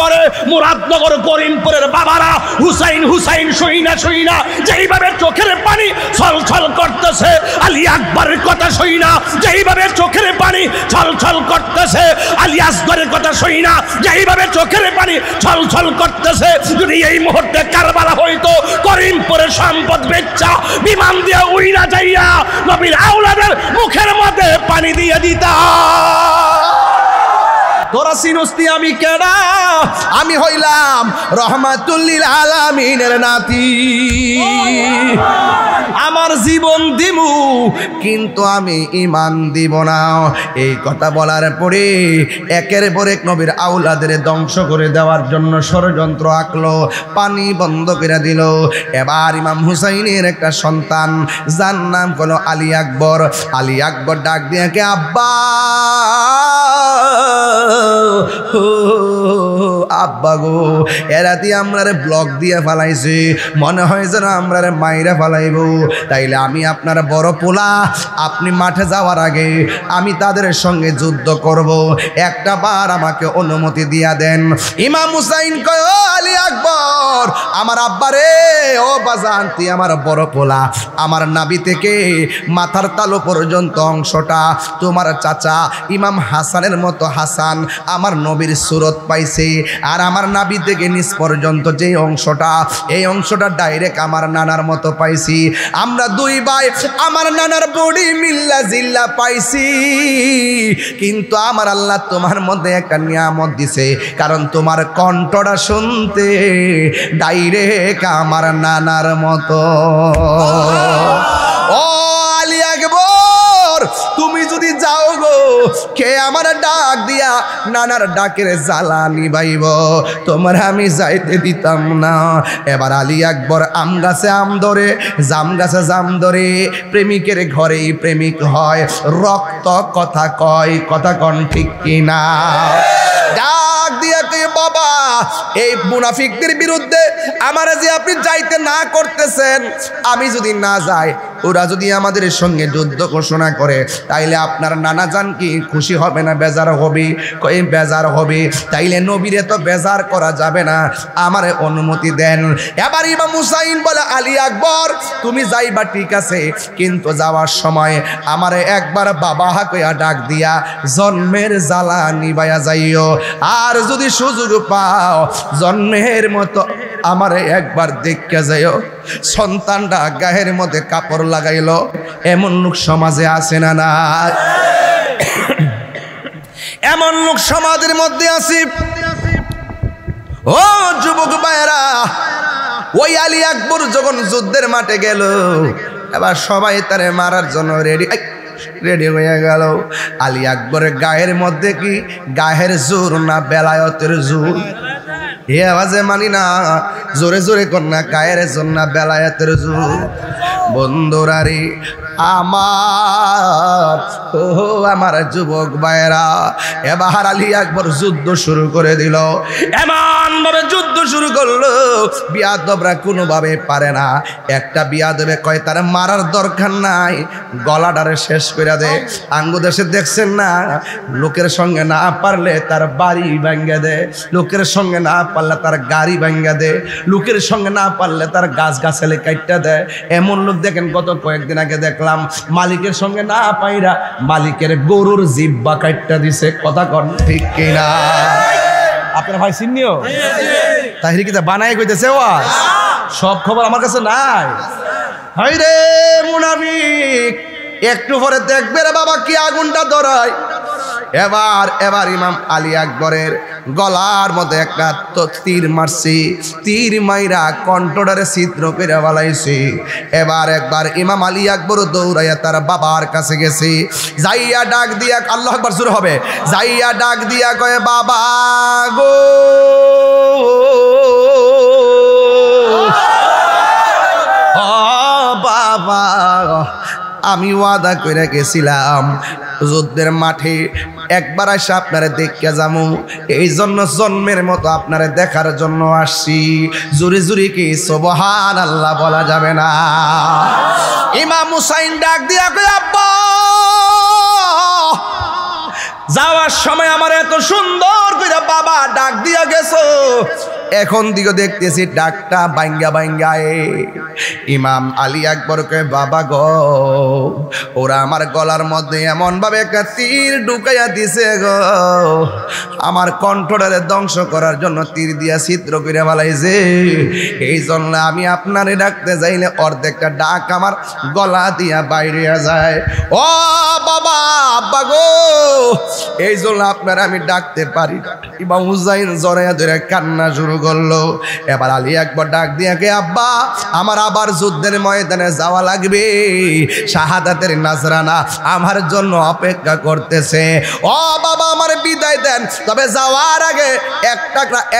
পরে মুরাদনগর করিমপুরের বাবারা হুসাইন হুসাইন শুইনা শুইনা যেইভাবে চোখের পানি ছলছল করতেছে, আলী আকবরের কথা শুইনা যেইভাবে চোখের পানি ছলছল করতেছে, আলী আসগরের কথা শুইনা যেইভাবে চোখের পানি ছলছল করতেছে, যদি এই মুহূর্তে কারবালা হইতো করিমপুরের সম্পদ বেচ্চা বিমান দিয়ে উইরা যাইয়া নবীর আওলাদের মুখের মধ্যে পানি দিয়ে দিতা। তোরা সিনস্তি আমি কেডা? আমি হইলাম রহমাতুল্লিল আলামিনের নাতি। আমার জীবন দিমু কিন্তু আমি ঈমান দিব না। এই কথা বলার পরে একের পর এক নবীর আওলাদের ধ্বংস করে দেওয়ার জন্য ষড়যন্ত্র আঁকলো, পানি বন্ধ করে দিল। এবার ইমাম হুসাইনের একটা সন্তান যার নাম হলো আলী আকবর। আলী আকবর ডাক দিয়ে কে আব্বা, আব্বা গো, এরাতি আমরারে ব্লক দিয়ে ফালাইছে, মনে হয় যেন আমরারে মাইরা ফালাইব। তাইলে আমি আপনার বড় পোলা, আপনি মাঠে যাওয়ার আগে আমি তাদের সঙ্গে যুদ্ধ করব, একটা বার আমাকে অনুমতি দিয়া দেন। ইমাম হুসাইন কয়, ও আলী আকবর, আমার আব্বা রে, ও বাজান, তুই আমার বড় পোলা, আমার নাভি থেকে মাথার তালু পর্যন্ত অংশটা তোমার চাচা ইমাম হাসানের মতো হাসান আমার নবীর সুরত পাইছে, আর আমার নাভি থেকে নিচ পর্যন্ত যে অংশটা, এই অংশটা ডাইরেক্ট আমার নানার মতো পাইছি। আমরা দুই ভাই আমার নানার বডি মিল্লা জিল্লা পাইছি, কিন্তু আমার আল্লাহ তোমার মধ্যে একটা নিয়ামত দিছে, কারণ তোমার কণ্ঠটা শুনতে ডাইরেক্ট আমার নানার মতো। ও আলী আকবর, তুমি যদি যাও গো, কে আমার ডাক দিয়া নানার ডাকের জ্বালা নিবাইব, তোমার আমি যাইতে দিতাম না। এবার আলী আকবর আম গাছে আম ধরে, জাম গাছে জাম ধরে, প্রেমিকের ঘরেই প্রেমিক হয়, রক্ত কথা কয়, কথা কন ঠিক কিনা? ডাক দিয়া কে বাবা, এই মুনাফিকদের বিরুদ্ধে আমার যে আপনি যাইতে না করতেছেন, আমি যদি না যাই, ওরা যদি আমাদের সঙ্গে যুদ্ধ ঘোষণা করে, তাইলে আপনার নানা জান কি খুশি হবে না বেজার হবে? কই বেজার হবে। তাইলে নবীরে তো বেজার করা যাবে না, আমারে অনুমতি দেন। এবার ইমাম হুসাইন বলে, আলী আকবর তুমি যাইবা ঠিক আছে, কিন্তু যাওয়ার সময় আমারে একবার বাবা কইয়া ডাক দিয়া জন্মের জ্বালা নিবাইয়া যাইও, আর যদি সুযোগ পাও জন্মের মতো আমারে একবার দেখে যাইও। সন্তানটা গায়ের মধ্যে কাপড় লাগাইল, এমন লোক সমাজে আছে না? না, এমন লোক সমাজের মধ্যে আছে। ও যুবক ভাইরা, ওই আলী আকবর যখন যুদ্ধের মাঠে গেল, এবার সবাই তারে মারার জন্য রেডি হয়ে গেল। আলী আকবরের গায়ের মধ্যে কি গায়ের জোর না বেলায়তের জোর? এ আওয়াজে মানি না, জোরে জোরে কর না, গায়ের জোর না বেলায়তের জোর? বন্ধুরারে আমার, ও আমার যুবক ভাইরা, এবার আলী আকবর যুদ্ধ শুরু করে দিল। এমন ভাবে যুদ্ধ শুরু করলো, বিয়াদবরা কোনোভাবে পারে না। একটা বিয়াদবে কয় তার মারার দরকার নাই, গলাটারে শেষ করে দে। আঙ্গু দেশে দেখছেন না, লোকের সঙ্গে না পারলে তার বাড়ি ভাঙ্গে দে, লোকের সঙ্গে না পারলে তার গাড়ি ভাঙ্গে দে, লোকের সঙ্গে না পারলে তার গাছ গাছালি কাটটা দেয়। এমন লোক দেখেন, গত কয়েকদিন আগে দেখলাম মালিকের সঙ্গে না পাইরা মালিকের গরুর জিব্বা কাটটা দিছে। কথা কন ঠিক কিনা? আপনার ভাই সিনিও তাহিরি কি বানাই কইতেছে? সব খবর আমার কাছে নাই। হাই রে মুনাফিক, একটু পরে দেখবে রে বাবা কি আগুনটা ধরায়। এবার ইমাম আলী আকবরের গলার মধ্যে একটা তীর মারছি, তীর মাইরা কণ্ঠটারে ছিদ্র করে বালাইছি। একবার ইমাম আলী আকবর দৌড়াইয়া তার বাবার কাছে গেছি, যাইয়া ডাক দিয়া, আল্লাহু আকবার শুরু হবে, যাইয়া ডাক দিয়া কয়, বাবা গো, বাবা, আমি ওয়াদা করে গেছিলাম যুদ্ধের মাঠে একবার এসে আপনারে দেখে যাবো, এই জন্য জন্মের মতো আপনারে দেখার জন্য আসছি। জুরি জুরি কি সুবহানাল্লাহ বলা যাবে না? ইমাম হুসাইন ডাক দিয়া কয়, আব্বা যাওয়ার সময় আমার এত সুন্দর করে বাবা ডাক দিয়া গেছো, এখন দিকে দেখতেছি ডাকটা বাঙ্গা বাঙ্গায়। ইমাম আলী আকবরকে বাবা গো, ওরা আমার গলার মধ্যে এমন ভাবে একটা তীর ঢুকাইয়া দিছে গো, আমার কণ্ঠটারে ধ্বংস করার জন্য তীর দিয়া ছিদ্র করে ফেলাইছে। এই জন্য আমি আপনারে ডাকতে যাইলে অর্ধেকটা ডাক আমার গলা দিয়া বাইরে যায়। ও বাবা, আব্বা গো, এই জন্য আপনারা আমি ডাকতে পারি। ইমাম হুসাইন জড়াইয়া ধরে কান্না শুরু করলো। এবার আলী আকবর ডাক দিয়া কে, আব্বা আমার আবার যুদ্ধের ময়দানে যাওয়া লাগবে, শাহাদাতের নাজরানা আমার জন্য অপেক্ষা করতেছে। ও বাবা আমার বিদায় দেন, তবে যাওয়ার আগে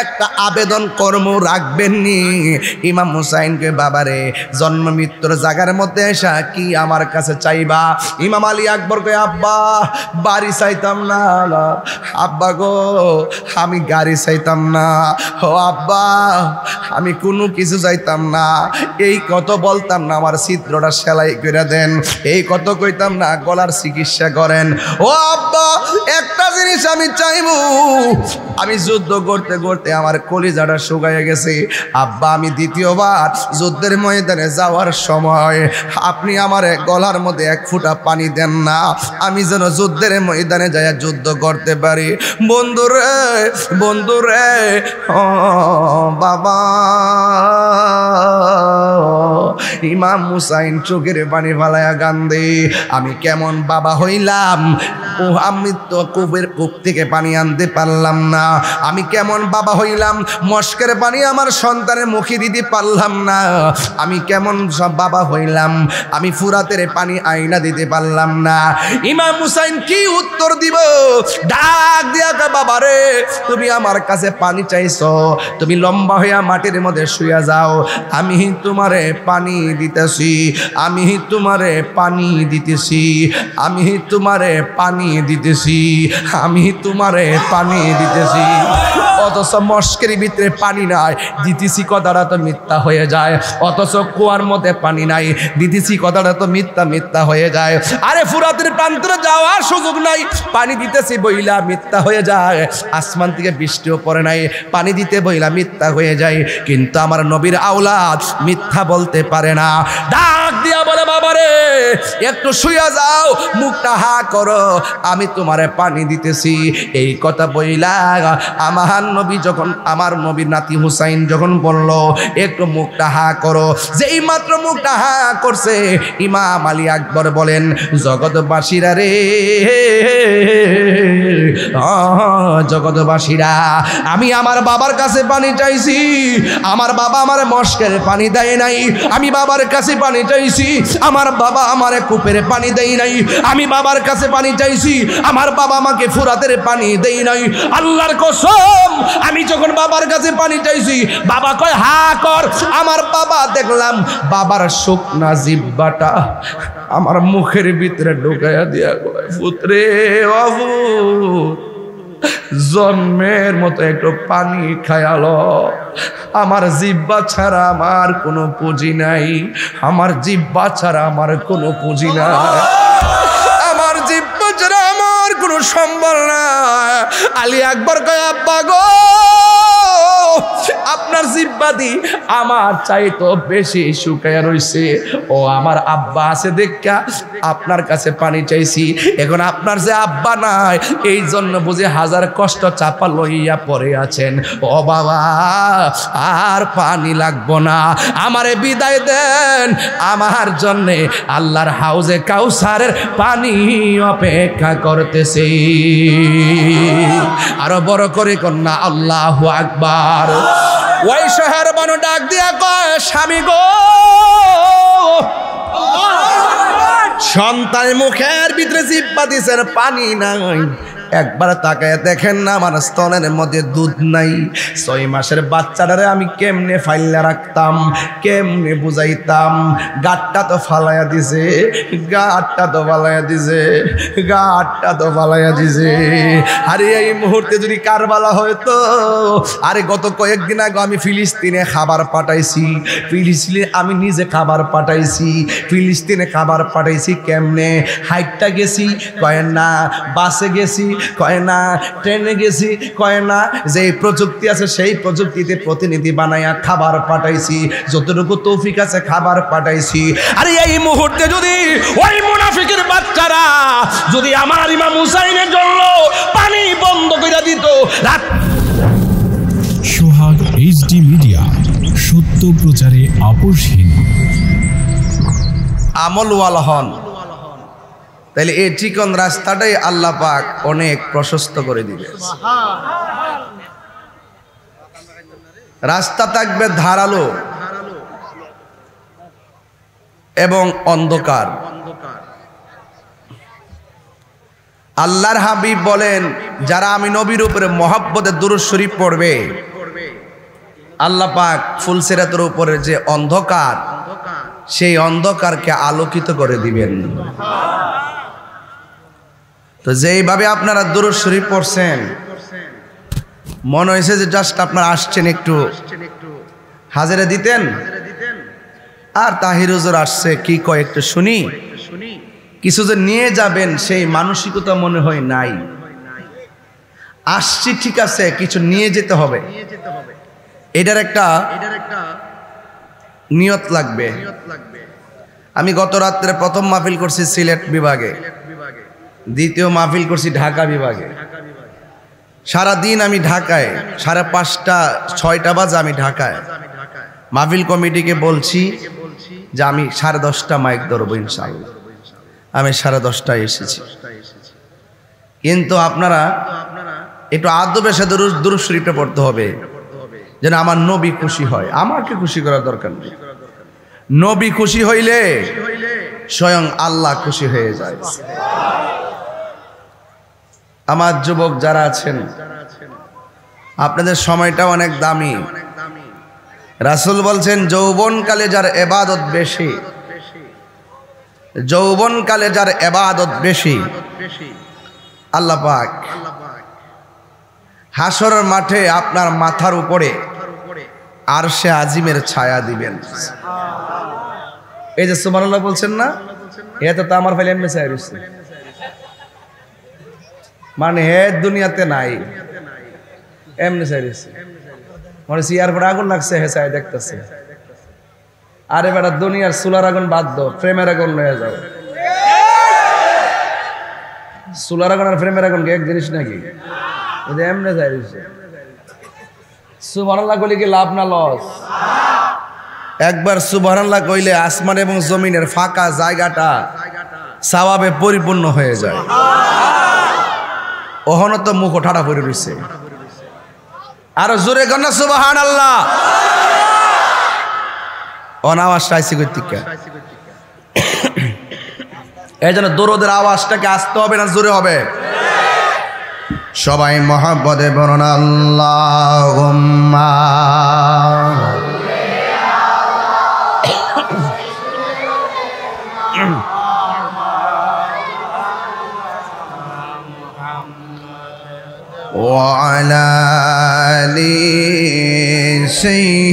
একটা আবেদন কর্ম রাখবেন নি। ইমাম হুসাইনকে বাবারে জন্ম মৃত্যুর জায়গার মধ্যে এসা কি আমার কাছে চাইবা? ইমাম আলী আকবরকে আব্বা বাড়ি চাইতাম না, আব্বা গো আমি গাড়ি চাইতাম না, ও আব্বা আমি কোনো কিছু চাইতাম না, এই কত বলতাম না আমার ছিদ্রটা সেলাই করে দেন, এই কত কইতাম না গলার চিকিৎসা করেন। ও আব্বা একটা জিনিস আমি চাইবো, আমি যুদ্ধ করতে করতে আমার কলিজাটা শুকাইয়া গেছে, আব্বা আমি দ্বিতীয়বার যুদ্ধের ময়দানে যাওয়ার সময় আপনি আমার গলার মধ্যে এক ফোঁটা পানি দেন না, আমি যেন যুদ্ধের ময়দানে যাইয়া যুদ্ধ করতে পারি। বন্ধুরে বন্ধুরে, ও বাবা। ইমাম হুসাইন চোখের পানি ফালায়া কান্দে, আমি কেমন বাবা হইলাম, ও আমি তো কূপের কূপ থেকে পানি আনতে পারলাম না, আমি কেমন বাবা হইলাম, মস্কের পানি আমার সন্তানের মুখে দিতে পারলাম না, আমি কেমন সব বাবা হইলাম, আমি ফুরাতের পানি আইনা দিতে পারলাম না। ইমাম হুসাইন কি উত্তর দিব? ডাক দিয়া বাবা রে, তুমি আমার কাছে পানি চাইছো, তুমি লম্বা হইয়া মাটির মধ্যে শুয়ে যাও, আমি তোমারে পানি দিতেছি, আমি তোমারে পানি দিতেছি, আমি তোমারে পানি দিতেছি, আমি তোমারে পানি দিতেছি। অথচ মস্কের ভিতরে পানি নাই, দিতেছি কথাটা তো মিথ্যা হয়ে যায়। অথচ কুয়ার মধ্যে পানি নাই, দিতেছি কথাটা তো মিথ্যা মিথ্যা হয়ে যায়। আরে ফুরাতের প্রান্তরে যাওয়ার সুযোগ নাই, পানি দিতেছি বইলা মিথ্যা হয়ে যায়। আসমান থেকে বৃষ্টিও পড়ে নাই, পানি দিতে বইলা মিথ্যা হয়ে যায়। কিন্তু আমার নবীর আওলাদ মিথ্যা বলতে পারে না। ডাক দিয়া বলে বাবারে একটু শুয়ে যাও, মুখটা হা করো, আমি তোমারে পানি দিতেছি। এই কথা বইলা আমার নবী যখন, আমার নবীর নাতি হুসাইন যখন বলল একটু মুখটা হা করো, যেই মাত্র মুখটা হা করছে ইমাম আলী আকবর বলেন, জগৎবাসীরা রে, জগৎবাসীরা, আমি আমার বাবার কাছে পানি চাইছি, আমার বাবা আমার মস্কের পানি দেয় নাই, আমি বাবার কাছে পানি চাইছি, আমার বাবা আমার কূপের পানি দেয় নাই, আমি বাবার কাছে পানি চাইছি, আমার বাবা আমাকে ফুরাতের পানি দেয় নাই। আল্লাহর কসম, আমি যখন বাবার কাছে পানি চাইছি, বাবা কয় হা কর, আমার বাবা দেখলাম বাবার শুকনা জিহ্বাটা আমার মুখের ভিতরে ঢুকাইয়া দিয়া কয়, পুত্রে বাবু জন্মের মতো একটু পানি খায়ালো, আমার জিহ্বা ছাড়া আমার কোনো পুঁজি নাই, আমার জিহ্বা ছাড়া আমার কোনো পুঁজি নাই, আমার জিহ্বা ছাড়া আমার কোনো সম্বল না। আলী আকবর কয় আব্বা গো, আপনার জিহ্বাদি আমার চাইতো বেশি শুকায়া রইছে, ও আমার আব্বা আছে দেখা আপনার কাছে পানি চাইছি, এখন আপনার যে আব্বা নাই এই জন্য বুঝে হাজার কষ্ট চাপা লইয়া পড়ে আছেন। ও বাবা আর পানি লাগবো না, আমারে বিদায় দেন, আমার জন্যে আল্লাহর হাউজে কাউসারের পানি অপেক্ষা করতেছে। আরো বড় করে কন্যা আল্লাহু আকবার। ওই শহর বানু ডাক দিয়া কয়, স্বামী গো, সন্তানের মুখের ভিতরে জিহ্বা দিছেন, পানি নাই, একবার তাকায় দেখেন না আমার স্তনের মধ্যে দুধ নাই। 6 মাসের বাচ্চাটারে আমি কেমনে ফাইলা রাখতাম, কেমনে বুঝাইতাম, গাটটা তো ফালাইয়া দিছে, গাটটা তো ফালাইয়া দিছে, গাটটা তো ফালাইয়া দিছে। আরে এই মুহূর্তে যদি কারবালা হয়তো, আরে গত কয়েকদিন আগে আমি ফিলিস্তিনে খাবার পাঠাইছি, ফিলিস্তিনে আমি নিজে খাবার পাঠাইছি, ফিলিস্তিনে খাবার পাঠাইছি কেমনে, হাইটটা গেছি কয়েন না, বাসে গেছি, কয় না। ট্রেনে গেছি, কয় না। যেই প্রযুক্তি আছে সেই প্রযুক্তিতে প্রতিনিধি বানাইয়া খাবার পাঠাইছি, যতটুকু তৌফিক আছে খাবার পাঠাইছি। আরে এই মুহূর্তে যদি ওই মুনাফিকের বাচ্চারা যদি আমার ইমাম হুসাইনের জন্য পানি বন্ধ করে দিত। সোহাগ এইচডি মিডিয়া, সত্য প্রচারে আপোষহীন। আমলওয়ালা হন, তাইলে এই চিকন রাস্তাটাই আল্লাহ পাক অনেক প্রশস্ত করে দিবে। রাস্তা থাকবে ধারালো এবং অন্ধকার। আল্লাহর হাবিব বলেন, যারা আমি নবীর উপরে মহব্বতে দুরূদ শরীফ পড়বে, আল্লাহ পাক ফুলসিরাতের উপরে যে অন্ধকার, সেই অন্ধকারকে আলোকিত করে দিবেন। তো যেইভাবে আপনারা দুরূদ শরীফ পড়ছেন, মনে হয়েছে যে জাস্ট আপনারা আসছেন একটু হাজিরা দিতেন, আর তাহির হুজুর আসছে কি কয় একটু শুনি, কিছু যে নিয়ে যাবেন সেই মানসিকতা মনে হয় নাই। আসছি ঠিক আছে, কিছু নিয়ে যেতে হবে, এটার একটা নিয়ত লাগবে। আমি গত রাত্রে প্রথম মাহফিল করছি সিলেট বিভাগে, দ্বিতীয় মাহফিল করছি ঢাকা বিভাগে। সারাদিন আমি ঢাকায়, 5:30 6টা বাজে আমি ঢাকায়। মাহফিল কমিটিকে বলছি যে আমি 10:30 মাইক ধরবো ইনশাআল্লাহ। আমি 10:30 এসেছি, কিন্তু আপনারা একটু আদবের সাথে দুরূদ শরীফটা পড়তে হবে, যেন আমার নবী খুশি হয়। আমাকে খুশি করার দরকার নেই, নবী খুশি হইলে স্বয়ং আল্লাহ খুশি হয়ে যায়। আমার যুবক যারা আছেন, আপনাদের সময়টা অনেক দামি। রাসূল বলছেন, যৌবনকালে যার ইবাদত বেশি, যৌবনকালে যার ইবাদত বেশি, আল্লাহ পাক হাসরের মাঠে আপনার মাথার উপরে আরশে আজিমের ছায়া দিবেন। এই যে সুবহানাল্লাহ বলছেন না, এটা তো আমার ফাইলে এমনি ছায়া রয়েছে, মানে হে দুনিয়াতে নাই, এমনি ছায়া রয়েছে। মানে সিয়ার পর আগুন লাগছে, হে ছায়া দেখতেছে। আরে বেটা, দুনিয়ার চুলার আগুন বাদ দাও, প্রেমের আগুন লয়ে যাও। চুলার আগুন আর প্রেমের আগুন কি এক জিনিস নাকি? এমনি ছায়া রয়েছে। সুবহানাল্লাহ কইলে কি লাভ না লস? একবার সুবহানাল্লাহ কইলে আসমান এবং জমিনের ফাঁকা জায়গাটা সওয়াবে পরিপূর্ণ হয়ে যায়। ওহনো তো মুখ ঠাড়া পড়ে রইছে, আরো জোরে কর না সুবহানাল্লাহ। অনাওয়াজ চাইছি কইতিকা, এই জন্য দরুদের আওয়াজটাকে আসতে হবে না জোরে হবে? সবাই মহব্বতে বলুন আল্লাহুম্মা ওয়া আলা আলি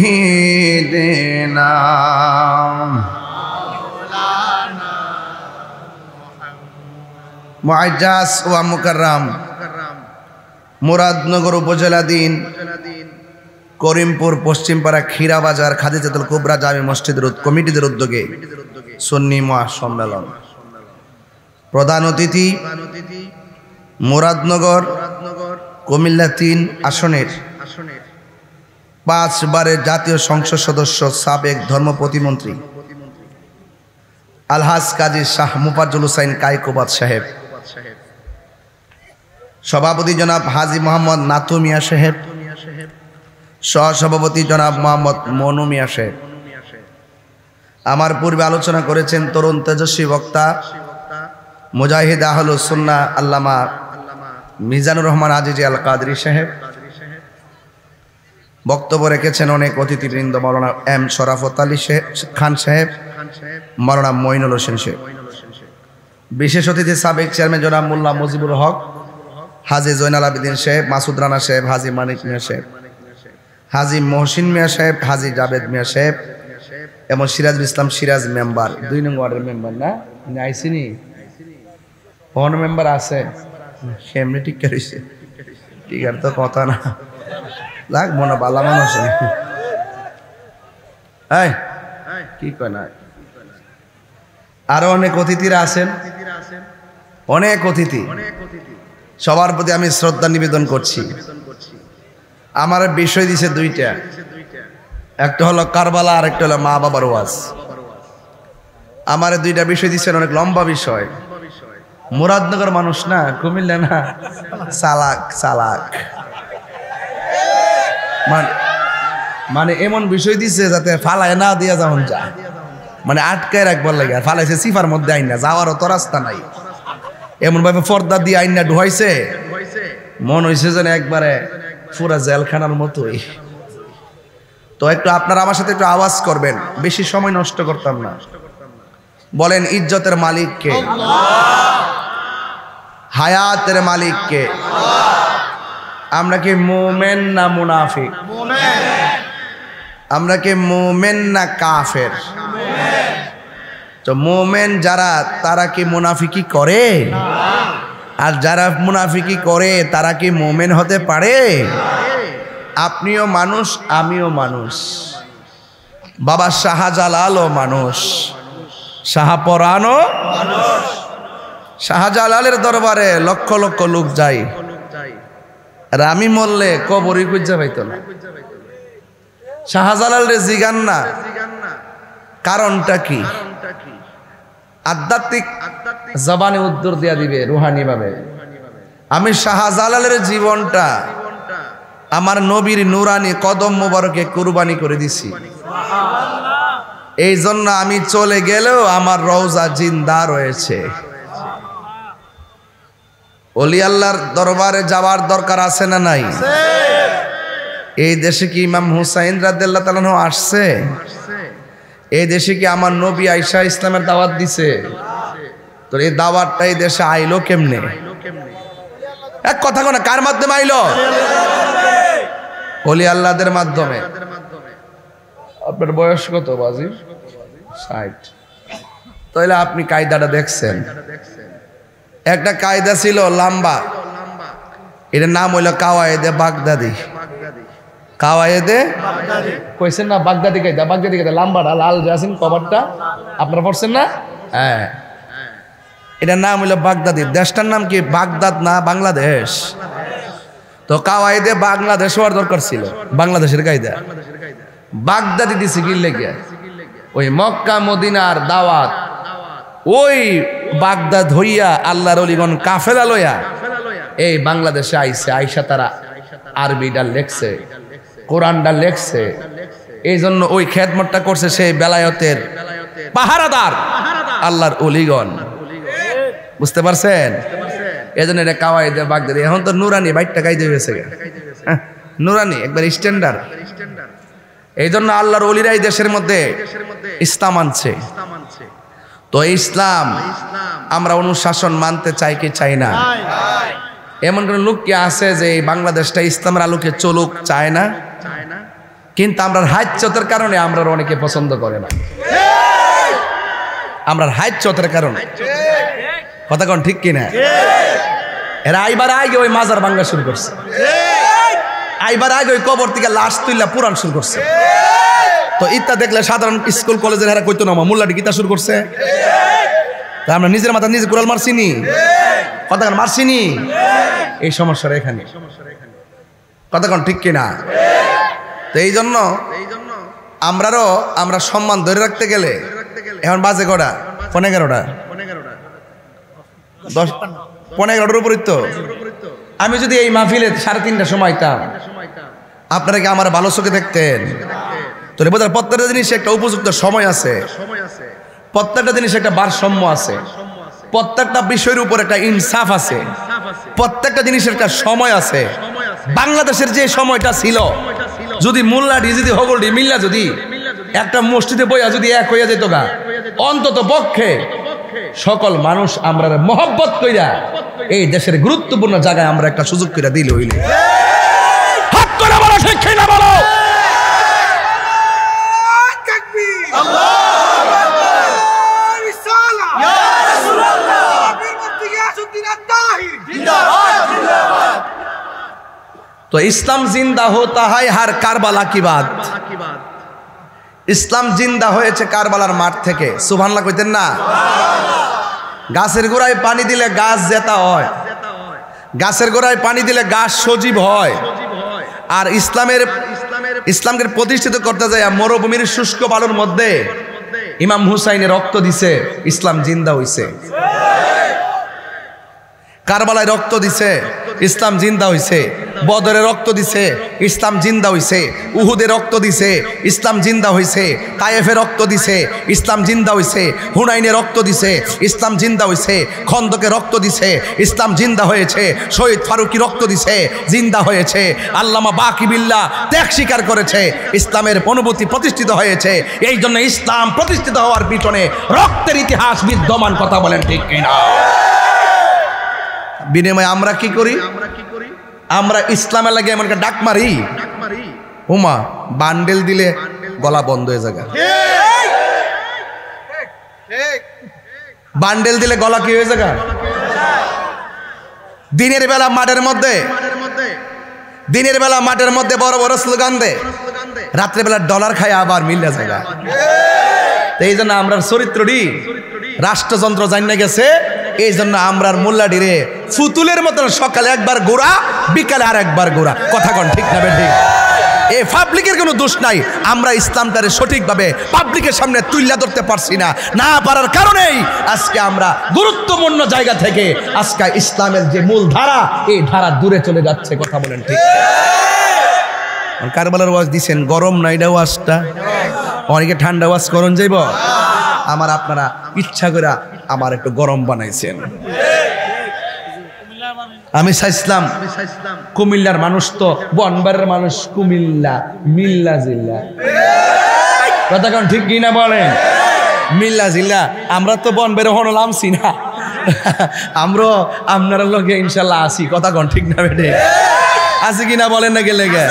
সাইয়্যিদিনা মুআজ্জাজ ওয়া মুকাররম মুরাদনগর উপজেলাধীন করিমপুর পশ্চিমপাড়া ক্ষীরাবাজার খাদিজাতুল কুবরা জামি মসজিদের কমিটিদের উদ্যোগে সুন্নি মহাসম্মেলন। প্রধান অতিথি মুরাদনগর কুমিল্লা 3 আসনের 5 বারের জাতীয় সংসদ সদস্য, সাবেক ধর্ম প্রতিমন্ত্রী আলহাজ কাজী শাহ মুফাজ্জল হুসাইন কায়কোবাদ সাহেব, সভাপতি জনাব হাজী মোহাম্মদ নাতু মিয়া সাহেব, সহসভাপতি জনাব মোহাম্মদ মনু মিয়া সাহেব। আমার পূর্বে আলোচনা করেছেন তরুণ তেজস্বী বক্তা মুজাহিদ আহলুস সুন্নাহ আল্লামা মিজানুর রহমান আজিজি আল কাদরি সাহেব। বক্তব্য রেখেছেন অনেক অতিথিবৃন্দ, মাওলানা এম শরাফত আলী খান সাহেব, মাওলানা মঈনুল হোসেন সাহেব। বিশেষ অতিথি সাবেক চেয়ারম্যান জনাব মোল্লা মুজিবুল হক, হাজী জয়নাল আবেদিন সাহেব, মাসুদ রানা সাহেব, হাজী মানিক মিয়া সাহেব, হাজী মহসিন মিয়া সাহেব, হাজী জাবেদ মিয়া সাহেব এবং সিরাজুল ইসলাম সিরাজ মেম্বার, 2 নং ওয়ার্ডের মেম্বার না আইসিনি, কোন মেম্বার আছে? কেমনি ঠিক করেছে ঠিক আর তো কথা না লাগবো না বালা মানুষ কি কয় না আরো অনেক অতিথিরা আছেন অনেক অতিথি সবার প্রতি আমি শ্রদ্ধা নিবেদন করছি আমার বিষয় দিছে দুইটা একটা হলো কারবালা আর একটা হলো মা বাবার ওয়াজ আমার দুইটা বিষয় দিচ্ছেন অনেক লম্বা বিষয় মুরাদনগর মানুষ না কুমিল্লা না চালাক চালাক মানে এমন বিষয় দিছে যাতে ফালায় না দিয়া যেমন যা মানে আটকায় রাখবার লাগে আর ফালাইছে সিফার মধ্যে আইন না যাওয়ারও তো রাস্তা নাই এমন ভাবে পর্দা দিয়ে আইন না ঢুয়াইছে মন হয়েছে যেন একবারে পুরা জেলখানার মতোই তো একটু আপনারা আমার সাথে একটু আওয়াজ করবেন বেশি সময় নষ্ট করতাম না বলেন ইজ্জতের মালিক কে হায়াতের মালিক কে আমরা কি মুমিন না মুনাফিক আমরা কি মুমিন না কাফের তো মুমিন যারা তারা কি মুনাফিকি করে আর যারা মুনাফিকি করে তারা কি মুমিন হতে পারে আপনিও মানুষ আমিও মানুষ বাবা শাহজালালও মানুষ শাহপরানও মানুষ শাহজালালের দরবারে লক্ষ লক্ষ লোক যায় আর আমি মরলে কবরই খুঁজে পাইতো না শাহজালাল রে জিগান না কারণটা কি আধ্যাত্মিক জবানে উত্তর দিয়া দিবে রুহানি ভাবে আমি শাহজালালের জীবনটা আমার নবীর নুরানি কদম মোবারকে কুরবানি করে দিছি এই জন্য আমি চলে গেলেও আমার রওজা জিন্দা রয়েছে ওলি আল্লাহর দরবারে যাওয়ার দরকার আছে না নাই এই দেশে কি ইমাম হুসাইন রাদিয়াল্লাহু তাআলা আনহু আসছে এই দেশে কি আমার নবী আয়েশা ইসলামের দাওয়াত দিছে তো এই দাওয়াতটা এই দেশে আইলো কেমনে এক কথা কোন কার মাধ্যমে আইলো ওলি আল্লাহদের মাধ্যমে আপনার বয়স কত বাজি 60 তাহলে আপনি কায়দাটা দেখছেন একটা কায়দা ছিল লম্বা এটার নাম হইল কাওয়ায়েদে বাগদাদি কাওয়ায়েদে কইছেন না বাগদাদি কায়দা বাগদাদি কায়দা লম্বাটা লাল যে আছেন কভারটা আপনারা পড়ছেন না হ্যাঁ এটার নাম হইল বাগদাদি দেশটার নাম কি বাগদাদ না বাংলাদেশ তো কাওয়ায়েদে বাংলাদেশ হওয়ার দরকার ছিল বাংলাদেশের কায়দা বাগদাদি দিছে কি লেগে ওই মক্কা মদিনার দাওয়াত ওই বাগদাদ হইয়া আল্লাহর ওলিগণ কাফেলা লইয়া এই বাংলাদেশে আইছে আইসা তারা আরবিটা লেখছে কোরআনটা লেখছে এই জন্য ওই খেদমতটা করছে সেই বেলায়েতের পাহারাদার আল্লাহর ওলিগণ বুঝতে পারছেন এই জন্য এটা কাওয়ায়েদে বাগদাদি এখন তো নুরানি বাইটটা গাইতে হয়েছে নুরানি একবার স্ট্যান্ডার্ড এই জন্য আল্লাহর ওলিরাই দেশের মধ্যে ইসলাম আনছে তো ইসলাম আমরা অনুশাসন মানতে চাই কি চাই না এমন কোন লোক কি আছে যে এই বাংলাদেশটা ইসলামের আলোকে চলুক চায় না কিন্তু আমরা হাইচ্যতের কারণে আমরা অনেকে পছন্দ করে না আমরা হাইচ্যতের কারণে কথা কোন ঠিক কিনা এরা আইবার আগে ওই মাজার ভাঙা শুরু করছে আইবার আগে ওই কবর থেকে লাশ তুইলা পুরাণ শুরু করছে তো ইত্যা দেখলে সাধারণ স্কুল কলেজের এরা কইতো না মোল্লাটি গীতা শুরু করছে তা আমরা নিজের মাথা নিজে কুড়াল মারছিনি কথা কোন মারছিনি এই সমস্যাটা এখানে কথা কোন ঠিক কিনা তো এই জন্য আমরা সম্মান ধরে রাখতে গেলে এখন বাজে কটা 11:30 10:15 উপরই তো আমি যদি এই মাহফিলে 3:30 সময় আইতাম আপনারা কি আমার ভালো চোখে দেখতেন তাহলে বোধহয় প্রত্যেকটা জিনিস একটা উপযুক্ত সময় আছে প্রত্যেকটা জিনিস একটা ভারসাম্য আছে প্রত্যেকটা বিষয়ের উপর একটা ইনসাফ আছে প্রত্যেকটা জিনিসের একটা সময় আছে বাংলাদেশের যে সময়টা ছিল যদি মোল্লাটি যদি হগলটি মিল্লা যদি একটা মসজিদে বইয়া যদি এক হইয়া যেত গা অন্তত পক্ষে সকল মানুষ আমরা মহব্বত কইরা এই দেশের গুরুত্বপূর্ণ জায়গায় আমরা একটা সুযোগ কইরা দিলে হইলে হাত করে বলো ঠিক না বলো তাকবীর আল্লাহু আকবার রিসালা ইয়া রাসূলুল্লাহ বীর মুফতি গিয়াসউদ্দিন আত-তাহির জিন্দাবাদ तो इस्लाम जिंदा होता है हर কারবালা की बात। ইসলাম জিন্দা হয়েছে কারবালার মাঠ থেকে। সুবহানাল্লাহ কইতেন না? গাছের গোড়ায় পানি দিলে গাছ জেতা হয়, গাছের গোড়ায় পানি দিলে গাছ সজীব হয়। আর ইসলামকে প্রতিষ্ঠিত করতে যায় মরুভূমির শুষ্ক বালুর মধ্যে ইমাম হুসাইনের রক্ত দিছে, ইসলাম জিন্দা হইছে। কারবালায় রক্ত দিছে, ইসলাম জিন্দা হইছে। বদরে রক্ত দিছে, ইসলাম জিন্দা হইছে। উহুদে রক্ত দিছে, ইসলাম জিন্দা হইছে। তায়েফে রক্ত দিছে, ইসলাম জিন্দা হইছে। হুনাইনে রক্ত দিছে, ইসলাম জিন্দা হইছে। খন্দকে রক্ত দিছে, ইসলাম জিন্দা হয়েছে। শহীদ ফারুকি রক্ত দিছে, জিন্দা হয়েছে। আল্লামা বাকি বিল্লাহ ত্যাগ স্বীকার করেছে, ইসলামের অনুভূতি প্রতিষ্ঠিত হয়েছে। এই জন্য ইসলাম প্রতিষ্ঠিত হওয়ার পিছনে রক্তের ইতিহাস বিদ্যমান। কথা বলেন ঠিক কিনা? বিনিময়ে আমরা কি করি? আমরা ইসলামের লাগে এমন ডাক মারি, উমা বান্ডেল দিলে গলা বন্ধ হয়ে যাবে। বান্ডেল দিলে গলা কি হয়ে যাবে? দিনের বেলা মাঠের মধ্যে বড় বড় স্লোগান দে, রাত্রে বেলা ডলার খায় আবার মিল্লা জায়গা। এই জন্য আমরা চরিত্রটি রাষ্ট্রযন্ত্র জানিয়ে গেছে। এই জন্য আমরার মোল্লাডিরে ফুতুলের মতন সকালে একবার গোড়া, বিকালে আর একবার গোড়া। কথা কন ঠিক না বেঠিক? এই পাবলিকের কোনো দোষ নাই, আমরা ইসলামটারে সঠিকভাবে পাবলিকের সামনে তুলে ধরতে পারছি না। না পারার কারণেই আজকে আমরা গুরুত্বপূর্ণ জায়গা থেকে আজকে ইসলামের যে মূল ধারা, এই ধারা দূরে চলে যাচ্ছে। কথা বলেন ঠিক? কারবালার ওয়াজ দিছেন, গরম না এটা ওয়াজটা? অনেকে ঠান্ডা ওয়াজ করন যাইব। আমার আপনারা ইচ্ছা করে আমার একটু গরম বানাইছেন। আমি চাইছিলাম কুমিল্লার মানুষ তো বনবারের মানুষ, কুমিল্লা মিল্লা জিল্লা। কথা কোন ঠিক কিনা বলেন? মিল্লা জিল্লা। আমরা তো বনবারে হনলামছি না, আমরা আপনার লোকে ইনশাল্লাহ আসি। কথা কোন ঠিক না বেটে? আসি কিনা বলেন না? গেলে গে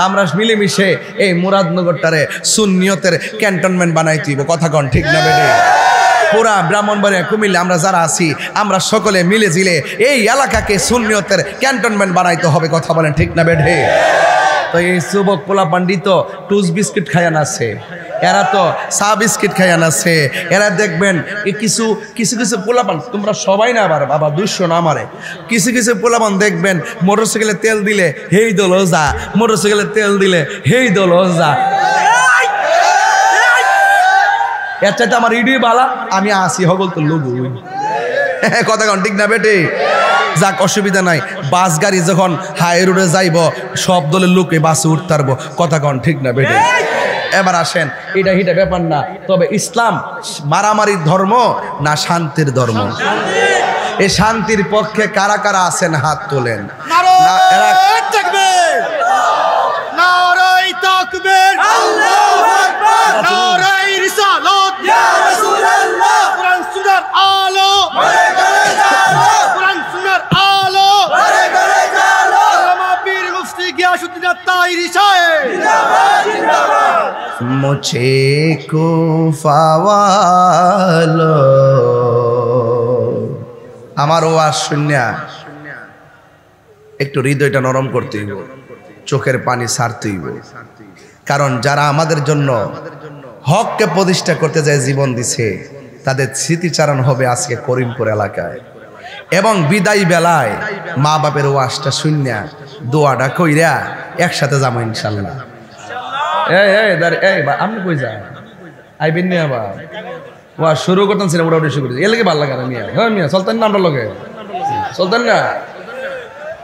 আমরা মিলেমিশে এই মুরাদনগরটারে সুন্নিয়তের ক্যান্টনমেন্ট বানাই দিব। কথা কন ঠিক না বেটে? পুরা ব্রাহ্মণবাড়িয়া কুমিল্লা আমরা যারা আছি, আমরা সকলে মিলে জিলে এই এলাকাকে সুন্নিয়তের ক্যান্টনমেন্ট বানাইতে হবে। কথা বলেন ঠিক না বেটে? তো এই যুবক পোলা পান্ডিত টুস বিস্কিট খায়ান আছে, এরা তো চা বিস্কিট খায়ান আছে। এরা দেখবেন কিছু কিছু কিছু পোলাপান, তোমরা সবাই না আবার বাবা 200 না আমারে, কিছু কিছু পোলাপান দেখবেন মোটরসাইকেলে তেল দিলে হেই দল যা, মোটরসাইকেলে তেল দিলে হেই দল যা। এর চাইতে আমার ইডি বালা, আমি আসি হগল তো লোক। কথা কন ঠিক না বেটে? যাক, অসুবিধা নাই। বাস গাড়ি যখন হাই রোডে যাইব, সব দলের লোকে বাসে উঠতে পারবো। কথা কন ঠিক না বেটে? এবার আসেন, এটা হিটা ব্যাপার না। তবে ইসলাম মারামারির ধর্ম না শান্তির ধর্ম? এই শান্তির পক্ষে কারা কারা আছেন হাত তোলেন। মুঝে কুফাওয়ালো, আমার ওয়াজ শুনিয়া একটু হৃদয়টা নরম করতে হইব, চোখের পানি ছাড়তে হইব। কারণ যারা আমাদের জন্য হককে প্রতিষ্ঠা করতে যায় জীবন দিছে, তাদের স্মৃতিচারণ হবে আজকে করিমপুর এলাকায়। এবং বিদায় বেলায় মা বাপের ওয়াজটা শুনিয়া দোয়াটা কইরা একসাথে যাবো ইনশাল্লাহ। আপনি কই যান? আইবেন নি আবার? ওয়াজ শুরু করতেন ছিলাম, ওটা শুরু করতেন। এর লাগে ভালো লাগে না মিয়া? হ্যাঁ মিয়া, চলতেন না? আমরা লগে চলতেন না?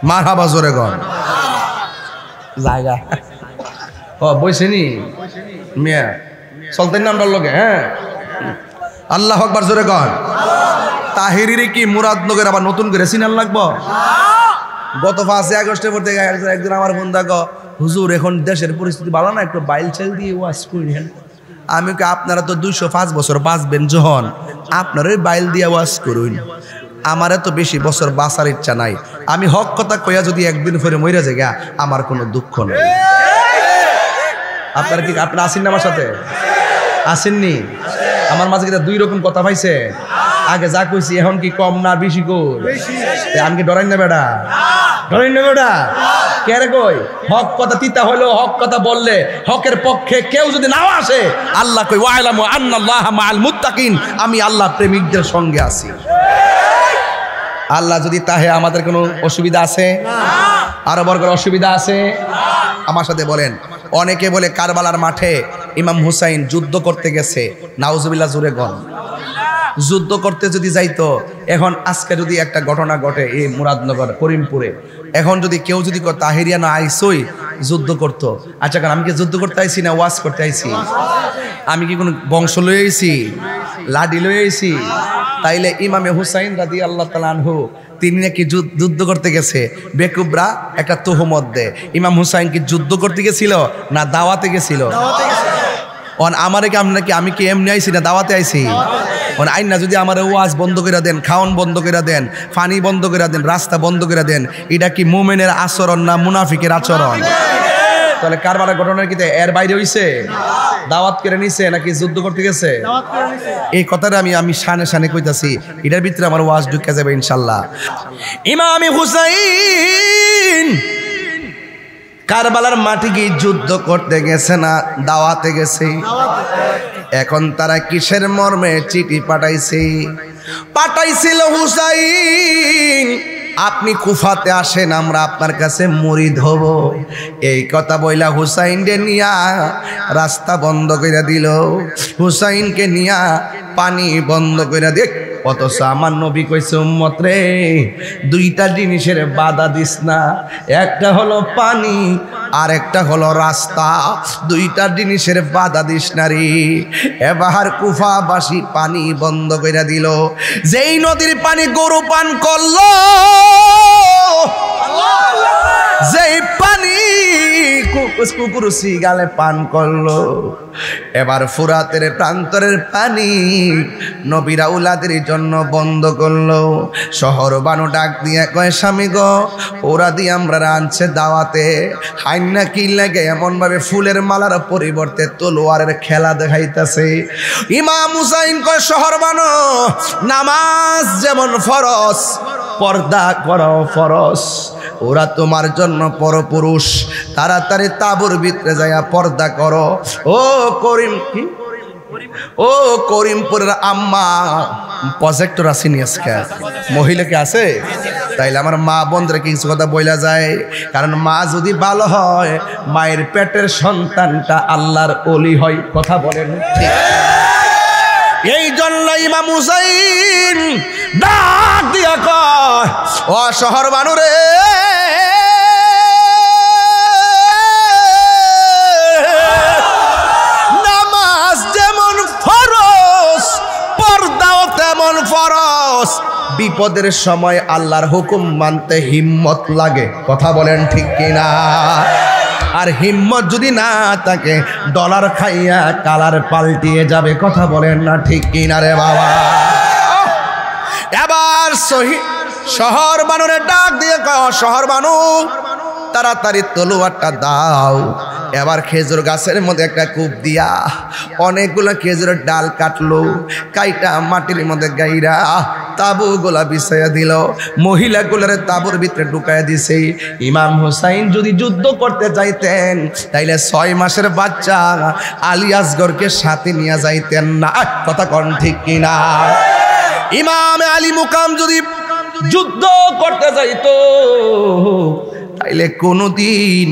মারহাবা জোরে গন জায়গা। ও বইছেনি মিয়া, চলতেন না আমরা লগে? হ্যাঁ, আল্লাহ আকবার জোরে গন। তাহিরির কি মুরাদনগর আবার নতুন করে সিনাল লাগবো? গত 5 আগস্টের পর থেকে একজন আমার ফোন দেখো, হুজুর এখন দেশের পরিস্থিতি ভালো না, একটু বাইল ছেল দিয়ে ওয়াজ করেন। আমি কি আপনারা তো 205 বছর বাঁচবেন, যখন আপনার ওই বাইল দিয়ে ওয়াজ করুন। আমার এত বেশি বছর বাঁচার ইচ্ছা নাই। আমি হক কথা কইয়া যদি একদিন পরে মরে যাই, আমার কোনো দুঃখ নেই। আপনার কি আপনারা আসেন না আমার সাথে? আসেননি? আমার মাঝে কি 2 রকম কথা পাইছে? আগে যা কইছি এখন কি কম না বেশি কই? আমি কি ডরাই না বেটা? ডরাই না বেটা? কে রে কই হক কথা তিতা হলো হক কথা বললে হকের পক্ষে কেউ যদি নাও আসে আল্লাহ কই ওয়াইলামু আন্নাল্লাহা মাআল মুত্তাকিন আমি আল্লাহ প্রেমিকদের সঙ্গে আছি আল্লাহ যদি তাহে আমাদের কোনো অসুবিধা আছে আরো বড় করে অসুবিধা আছে আমার সাথে বলেন অনেকে বলে কারবালার মাঠে ইমাম হুসাইন যুদ্ধ করতে গেছে নাউজুবিল্লাহ জোরে গন যুদ্ধ করতে যদি যাইতো এখন আজকে যদি একটা ঘটনা ঘটে এই মুরাদনগর করিমপুরে এখন যদি কেউ যদি তাহিরিয়া না আইসই যুদ্ধ করতো আচ্ছা কারণ আমি কি যুদ্ধ করতে আইছি না ওয়াজ করতে আইছি আমি কি কোনো বংশ লয়ে আইছি লাডি লয়ে আইছি তাইলে ইমামে হুসাইন রাদিয়াল্লাহু তাআলা আনহু তিনি নাকি যুদ্ধ করতে গেছে বেকুবরা একটা তুহমত দেয় ইমাম হুসাইন কি যুদ্ধ করতে গেছিল না দাওয়াতে গেছিল আমারে কি আমি কি এমনি আইছি না দাওয়াতে আইছি আইন না যদি আমার ওয়াজ বন্ধ করে দেন খাওয়ান বন্ধ করে দেন পানি বন্ধ করে দেন রাস্তা বন্ধ করে দেন এটা কি মুমিনের আচরণ না মুনাফিকের আচরণ তাহলে কারবালার ঘটনা কি এর বাইরে হইছে দাওয়াত করে নিছে নাকি যুদ্ধ করতে গেছে এই কথাটা আমি শানে শানে কইতাছি এটার ভিতরে আমার ওয়াজ ঢুকে যাবে ইনশাআল্লাহ ইমাম হুসাইন কারবালার মাটি গিয়ে যুদ্ধ করতে গেছে না দাওয়াতে গেছে এখন তারা কিসের মর্মে চিঠি পাঠাইছিল হুসাইন আপনি কুফাতে আসেন আমরা আপনার কাছে মুরিদ হব এই কথা বইলা হুসাইনকে নিয়া রাস্তা বন্ধ করে দিল হুসাইনকে নিয়া পানি বন্ধ করে দেখ অথচ আমার নবী কইছে উম্মত রে দুইটা জিনিসের বাধা দিস না একটা হলো পানি আর একটা হলো রাস্তা দুইটা জিনিসের বাধা দিস না রে এবার কুফাবাসী পানি বন্ধ করে দিল যেই নদীর পানি গরু পান করলো যেই পানি কুকুর সিগালে পান করলো এবার ফুরাতের প্রান্তরের পানি নবীরা উলাদের জন্য বন্ধ করলো শহর বানু ডাক দিয়ে কয় স্বামী গো ওরা দিয়ে আমরা আনছে দাওয়াতে হাইন্না কি লাগে এমন ভাবে ফুলের মালার পরিবর্তে তলোয়ারের খেলা দেখাইতেছে ইমাম হুসাইন কয় শহর বানু নামাজ যেমন ফরজ পর্দা করো ফরজ ওরা তোমার জন্য পরপুরুষ তাড়াতাড়ি তাবুর ভিতরে যাইয়া পর্দা করো ও করিম কি ও করিমপুরের আম্মা প্রজেক্টর আসেনি আজকে মহিলা কি আছে তাইলে আমার মা বোনদের কিছু কথা বইলা যায় কারণ মা যদি ভালো হয় মায়ের পেটের সন্তানটা আল্লাহর ওলি হয় কথা বলেন ঠিক এই জন্য ইমাম হুসাইন ডাক দিয়া কয় ও শহর বানুরে নামাজ যেমন ফরজ পর্দাও তেমন ফরজ বিপদের সময় আল্লাহর হুকুম মানতে হিম্মত লাগে কথা বলেন ঠিক কিনা আর হিম্মত যদি না থাকে ডলার খাইয়া কালার পাল্টিয়ে যাবে কথা বলেন না ঠিক কিনা রে বাবা এবার শহর বানুরে ডাক দিয়ে শহর বানু তাড়াতাড়ি তলোয়ারটা দাও এবার খেজুর গাছের মধ্যে একটা কূপ দিয়া অনেকগুলো খেজুরের ডাল কাটলো কাইটা মাটির মধ্যে গাইরা তাবুগুলা বিছাইয়া দিল মহিলাগুলোর তাবুর ভিতরে ঢুকাইয়া দিছে ইমাম হুসাইন যদি যুদ্ধ করতে যাইতেন তাইলে 6 মাসের বাচ্চা আলী আসগরকে সাথে নিয়ে যাইতেন না কথা কোন ঠিক কিনা ইমাম আলী মুকাম যদি যুদ্ধ করতে যাইতো তাইলে কোনোদিন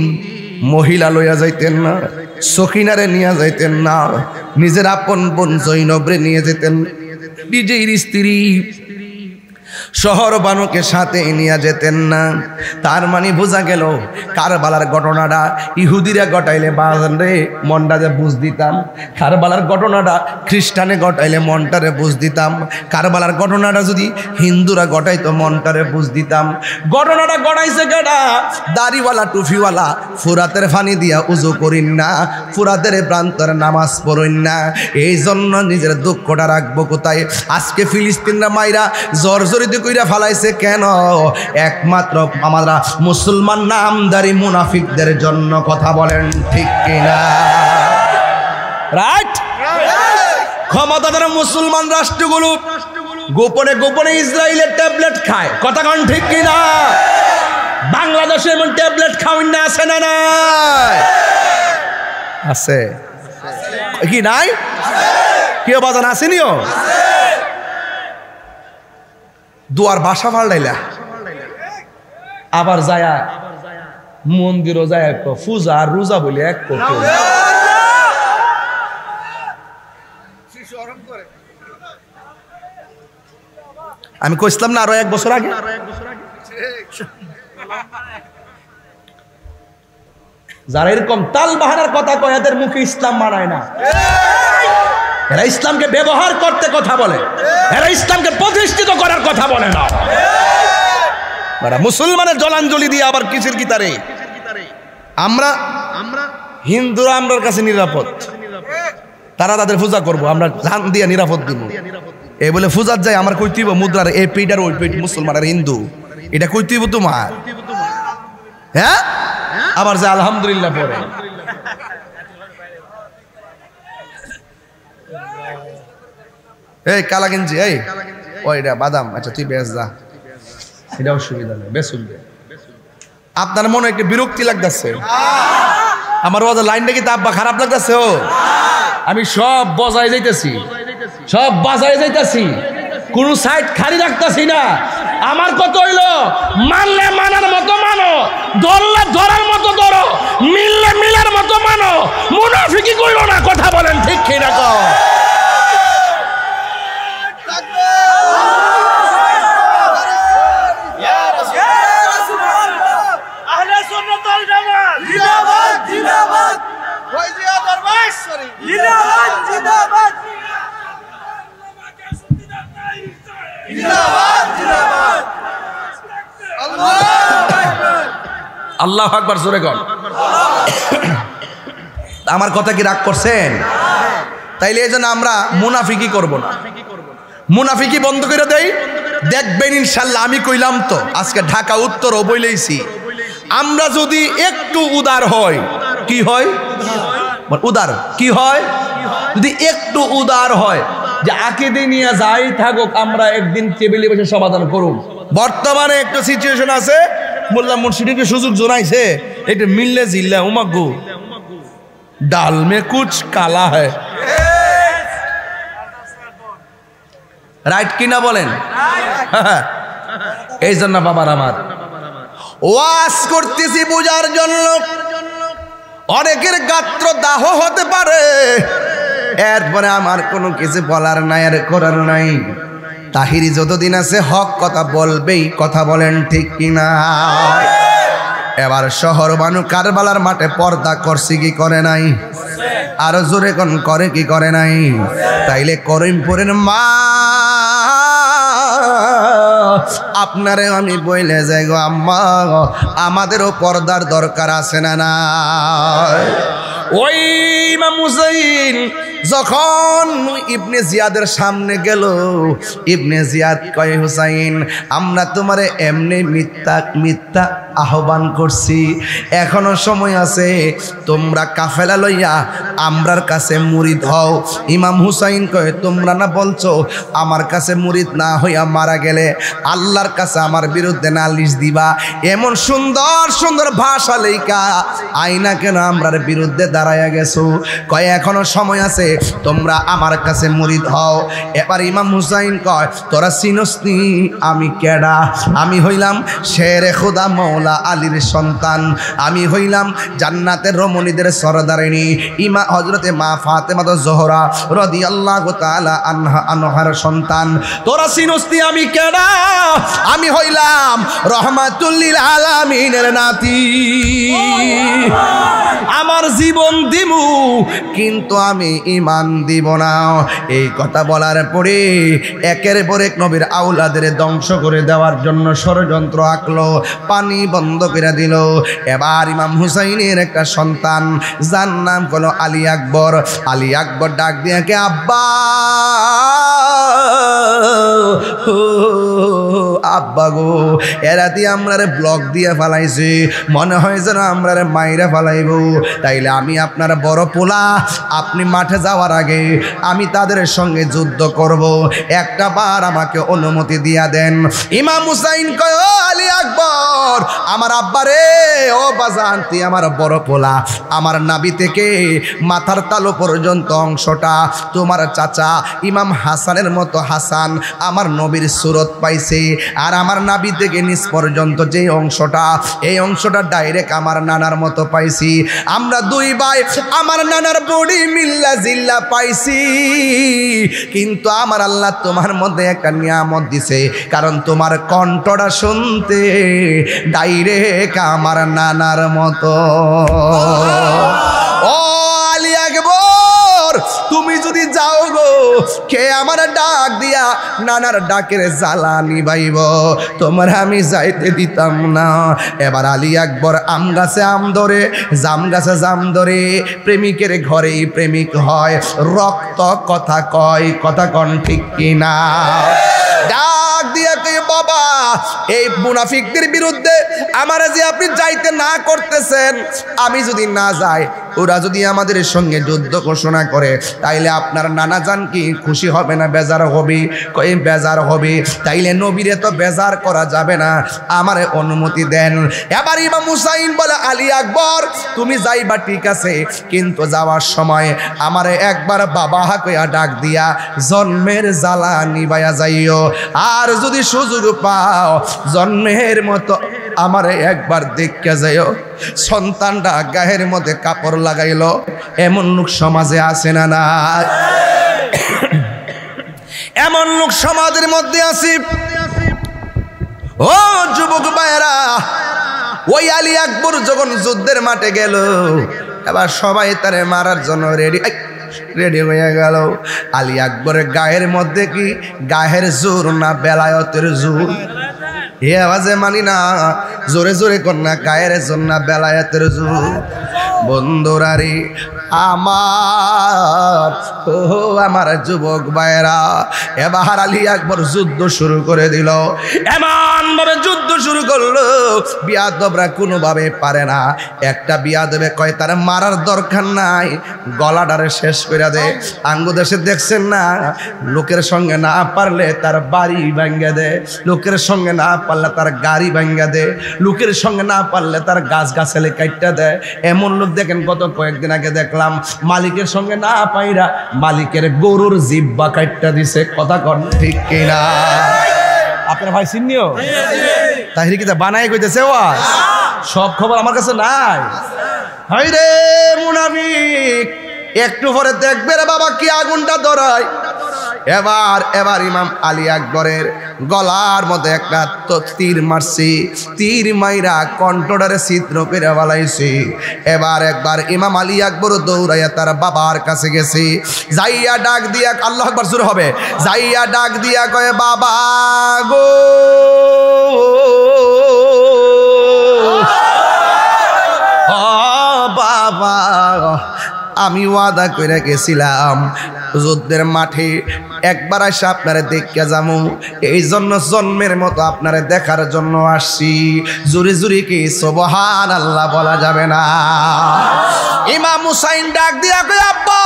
মহিলা লইয়া যাইতেন না সখিনারে নিয়ে যাইতেন না নিজের আপন বোন জৈনবরে নিয়ে যেতেন নিজের স্ত্রী শহর বানুকে সাথে নিয়ে যেতেন না তার মানে বোঝা গেল কারবালার ঘটনাটা ইহুদিরা ঘটাইলে বাজারে মনটারে বুঝ দিতাম কারবালার ঘটনাটা খ্রিস্টানে ঘটাইলে মনটারে বুঝ দিতাম কারবালার ঘটনাটা যদি হিন্দুরা ঘটাইতো মনটারে বুঝ দিতাম ঘটনাটা ঘটাইছে কেডা দাড়িওয়ালা টুফিওয়ালা ফুরাতের পানি দিয়া উজু করিন না ফুরাতের প্রান্তরে নামাজ পড়ইন না এই জন্য নিজের দুঃখটা রাখবো কোথায় আজকে ফিলিস্তিনরা মাইরা জর্জরিত কইরা ফালাইছে কেন একমাত্র আমরা মুসলমান নামদারি মুনাফিকদের জন্য কথা বলেন ঠিক কিনা রাইট ক্ষমতাধর মুসলমান রাষ্ট্রগুলো গোপনে গোপনে ইসরায়েলের ট্যাবলেট খায় কথা কোন ঠিক কিনা বাংলাদেশে এমন ট্যাবলেট খাওয়ান না আছে না নাই? আছে কি নাই? কেউ বাজান আসেনিও? দুয়ার বাসা ফাল্টাইলা আবার যায়া মন্দিরও যায় এক পূজা আর রোজা বলে এক আমি কইছিলাম না আরো 1 বছর আগে যারা এরকম তাল বাহানার কথা কয় এদের মুখে ইসলাম মানায় না। এরা ইসলামকে ব্যবহার করতে কথা বলে, এরা ইসলামকে প্রতিষ্ঠিত করার কথা বলে না। মুসলমানের জলাঞ্জলি দিয়ে আবার কিসের গীতারে আমরা হিন্দুরা আমরার কাছে নিরাপদ, তারা তাদের পূজা করবো, আমরা জান দিয়ে নিরাপদ দিব। এই বলে পূজার যাই আমার কই তুইব মুদ্রার এই পেট আর ওই পেট মুসলমান আর হিন্দু, এটা কই তুইব তোমার? হ্যাঁ, আবার যে আলহামদুলিল্লাহ পড়ে। এই কালা গেঞ্জি, এই ওইটা বাদাম, আচ্ছা তুই বেশ যা, এটা অসুবিধা নেই, বেশ শুনবে। আপনার মনে একটু বিরক্তি লাগতেছে আমার ওদের লাইনটা কি তাব্বা খারাপ লাগতেছে? ও আমি সব বজায় যাইতেছি, সব বাজায় যাইতেছি, কোন সাইড খালি রাখতেছি না। আমার কত হইলো, মানলে মানার মতো মানো, ধরলে ধরার মতো ধরো, মিললে মিলার মতো মানো, মুনাফিকি কইরো না। কথা বলেন ঠিক কি না? আল্লাহু আকবার, জোরে কর। আমার কথা কি রাগ করছেন? তাইলে এই জন্য আমরা মুনাফিকি করব না, মুনাফিকি বন্ধ করে দেই, দেখবেন ইনশাল্লাহ। আমি কইলাম তো আজকে ঢাকা উত্তর ও বইলেইছি, আমরা যদি একটু উদার হয়, কি হয়? উদার কি হয়? যদি একটু উদার হয়, যে আকিদে নিয়ে যাই থাকুক, আমরা একদিন টেবিলে বসে সমাধান করুন। বর্তমানে একটা সিচুয়েশন আছে, বললাম মুর্শিদিকে সুযোগ জোনাইছে, এটা মিললে জিল্লা উমাগু ডাল মে কুছ কালা হয়, রাইট কিনা বলেন? এই জন্য বাবার আমার ওয়াজ করতেছি বোঝার জন্য। অনেকের গাত্র দাহ হতে পারে, এরপরে আমার কোনো কিছু বলার নাই আর করার নাই। তাহিরি যতদিন আছে হক কথা বলবেই, কথা বলেন ঠিক কিনা? এবার শহর বানু কারবালার মাঠে পর্দা করছি কি করে নাই? আরো জোরে কোন করে কি করে নাই? তাইলে করিমপুরের মা আপনারে আমি বইলে যাই গো আম্মা, আমাদেরও পর্দার দরকার আছে না না? ওই ইমাম হুসাইন যখন ইবনে জিয়াদের সামনে গেল, ইবনে জিয়াদ কয় হুসাইন, আমরা তোমারে এমনি মিথ্যা মিথ্যা আহ্বান করছি, এখনো সময় আছে, তোমরা কাফেলা লইয়া আমরার কাছে মুরিদ হও। ইমাম হুসাইন কয়, তোমরা না বলছো আমার কাছে মুরিদ না হইয়া মারা গেলে আল্লাহর কাছে আমার বিরুদ্ধে নালিশ দিবা, এমন সুন্দর সুন্দর ভাষা লেখা আইনা কেন আমরার বিরুদ্ধে দাঁড়াইয়া গেছো? কয় এখনো সময় আছে, তোমরা আমার কাছে মুরিদ হও। এবার ইমাম হুসাইন কয়, তোরা চিনসনি আমি কেডা? আমি হইলাম শেরে খোদা মৌলা আলীর সন্তান, আমি হইলাম জান্নাতের রমণীদের সরদারিনী ইমা হযরতে মা ফাতেমা জোহরা রাদিয়াল্লাহু তাআলা আনহার সন্তান। তোরা চিনসনি আমি কেডা? আমি হইলাম রহমাতুল লিল আলামিনের নাতি, আমার জীবন দিমু কিন্তু আমি ঈমান দিব না। এই কথা বলার পরে একের পর এক নবীর আওলাদের ধ্বংস করে দেওয়ার জন্য ষড়যন্ত্র আঁকলো, পানি বন্ধ করে দিল। এবার ইমাম হুসাইনের একটা সন্তান যার নাম হলো আলী আকবর, আলী আকবর ডাক দিয়ে কে আব্বা আব্বা গো এরাতি আমরারে ব্লক দিয়ে ফেলাইছে, মনে হয় যেন আমরারে মাইরা ফেলাইব। তাইলে আমি আপনার বড় পোলা, আপনি মাঠে যাওয়ার আগে আমি তাদের সঙ্গে যুদ্ধ করব, একটা বার আমাকে অনুমতি দিয়া দেন। ইমাম হুসাইন কয়, ও আলী আকবর, আমার আব্বারে, ও বাজান তুই আমার বড় পোলা, আমার নাভি থেকে মাথার তালু পর্যন্ত অংশটা তোমার চাচা ইমাম হাসানের মতো হাসান আমার নবীর সুরত পাইছে, আর আমার নাভি থেকে নিচ পর্যন্ত যে অংশটা, এই অংশটা ডাইরেক্ট আমার নানার মতো পাইছি। আমরা দুই ভাই আমার নানার বডি মিল্লা জিল্লা পাইছি, কিন্তু আমার আল্লাহ তোমার মধ্যে একটা নিয়ামত দিছে, কারণ তোমার কণ্ঠটা শুনতে ডাইরেক্ট আমার নানার মতো। ও আলী আকবর, তুমি যদি যাও গো, কে আমার ডাক দিয়া নানার ডাকের জ্বালা নিবাইব, তোমার আমি যাইতে দিতাম না। এবার আলী আকবর আম গাছে আম ধরে, জাম গাছে জাম ধরে, প্রেমিকের ঘরেই প্রেমিক হয়, রক্ত কথা কয়, কথা কন ঠিক কিনা? ডাক দিয়া কে বাবা, এই মুনাফিকদের বিরুদ্ধে আমার যে আপনি যাইতে না করতেছেন, আমি যদি না যাই, ওরা যদি আমাদের সঙ্গে যুদ্ধ ঘোষণা করে, তাইলে আপনার নানা জান কি খুশি হবে না বেজার হবে? কই বেজার হবে। তাইলে নবীরে তো বেজার করা যাবে না, আমারে অনুমতি দেন। এবার ইমাম হুসাইন বলে, আলী আকবর তুমি যাইবা ঠিক আছে, কিন্তু যাওয়ার সময় আমারে একবার বাবা কইয়া ডাক দিয়া জন্মের জ্বালা নিবাইয়া যাইও, আর যদি সুযোগ পাও জন্মের মতো আমারে একবার দেখে যাইও। সন্তানটা গায়ের মধ্যে কাপড় লাগাইলো, এমন লোক সমাজে আছে না? না, এমন লোক সমাজের মধ্যে আছে। ও যুবক ভাইরা, ওই আলী আকবর যখন যুদ্ধের মাঠে গেল, এবার সবাই তারে মারার জন্য রেডি হয়ে গেল। আলী আকবরের গায়ের মধ্যে কি গায়ের জোর না বেলায়তের জোর? এ আওয়াজে মানি না, জোরে জোরে কন্যা গায়ের জোর না বেলায়তের জোর? বন্ধুরা রে আমার, ও আমার যুবক ভাইরা, এবার আলী আকবর যুদ্ধ শুরু করে দিল। এমন ভাবে যুদ্ধ শুরু করলো, বিয়াদবরা কোনোভাবে পারে না। একটা বিয়াদবে কয় তার মারার দরকার নাই, গলাটারে শেষ করে দে। আঙ্গু দেশে দেখছেন না, লোকের সঙ্গে না পারলে তার বাড়ি ভাঙ্গে দে, লোকের সঙ্গে না পারলে তার গাড়ি ভাঙ্গে দে, লোকের সঙ্গে না পারলে তার গাছ গাছালি কাটটা দেয়। এমন লোক দেখেন, গত কয়েকদিন আগে দেখলাম মালিকের সঙ্গে না পাইরা মালিকের গরুর জিব্বা কাটটা দিছে। কথা কন ঠিক কিনা? আপনার ভাই চিনিও তাহিরি কি বানাই কইতেছে? সব খবর আমার কাছে নাই। হাই রে মুনাফিক, একটু পরে দেখবে রে বাবা কি আগুনটা ধরায়। এবার ইমাম আলী আকবরের গলার মধ্যে একটা তীর মারছি, তীর মাইরা কণ্ঠটারে ছিদ্র করে ফেলাইছি। একবার ইমাম আলী আকবর দৌড়াইয়া তার বাবার কাছে গেছি, যাইয়া ডাক দিয়া, আল্লাহু আকবার জোরে হবে, যাইয়া ডাক দিয়া কয়, বাবা গো, বাবা আমি ওয়াদা করে গেছিলাম যুদ্ধের মাঠে একবার এসে আপনারা দেখে যাবো, এই জন্য জন্মের মতো আপনারা দেখার জন্য আসছি। জুরি জুরি কি সুবহানাল্লাহ বলা যাবে না? ইমাম হুসাইন ডাক দিয়া কই, আব্বা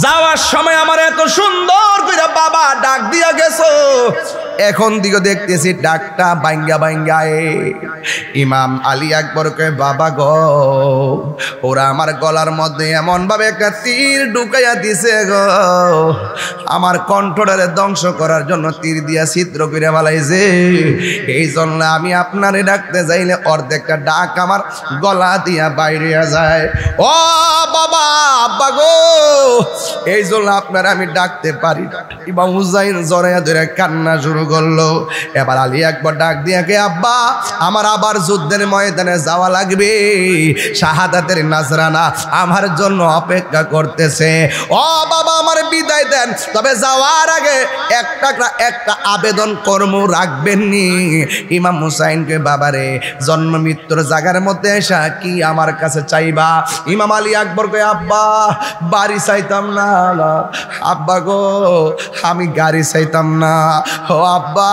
যাওয়ার সময় আমার এত সুন্দর করে বাবা ডাক দিয়া গেছো, এখন দিকে দেখতেছি ডাকটা ভাঙ্গা ভাঙ্গায়। ইমাম আলী আকবর কয়, বাবা গো, ওরা আমার গলার মধ্যে এমন ভাবে একটা তীর ঢুকাইয়া দিছে গো, আমার কণ্ঠটারে ধ্বংস করার জন্য তীর দিয়া ছিদ্র করে ফেলাইছে। এই জন্য আমি আপনারে ডাকতে যাইলে অর্ধেকটা ডাক আমার গলা দিয়া বাইরে যায়। ও বাবা, আব্বা গো, এই জন্য আপনারা আমি ডাকতে পারি। ইমাম হুসাইন জড়াইয়া ধরে কান্না শুরু শুরু করলো। এবার আলী আকবর ডাক দিয়ে কে আব্বা আমার আবার যুদ্ধের ময়দানে যাওয়া লাগবে, শাহাদাতের নাজরানা আমার জন্য অপেক্ষা করতেছে। ও বাবা আমার বিদায় দেন, তবে যাওয়ার আগে একটা আবেদন কর্ম রাখবেননি। ইমাম হুসাইনকে বাবারে জন্ম মৃত্যুর জায়গার মধ্যে এসা কি আমার কাছে চাইবা? ইমাম আলী আকবর কে আব্বা বাড়ি চাইতাম না, আব্বা গো আমি গাড়ি চাইতাম না, ও আব্বা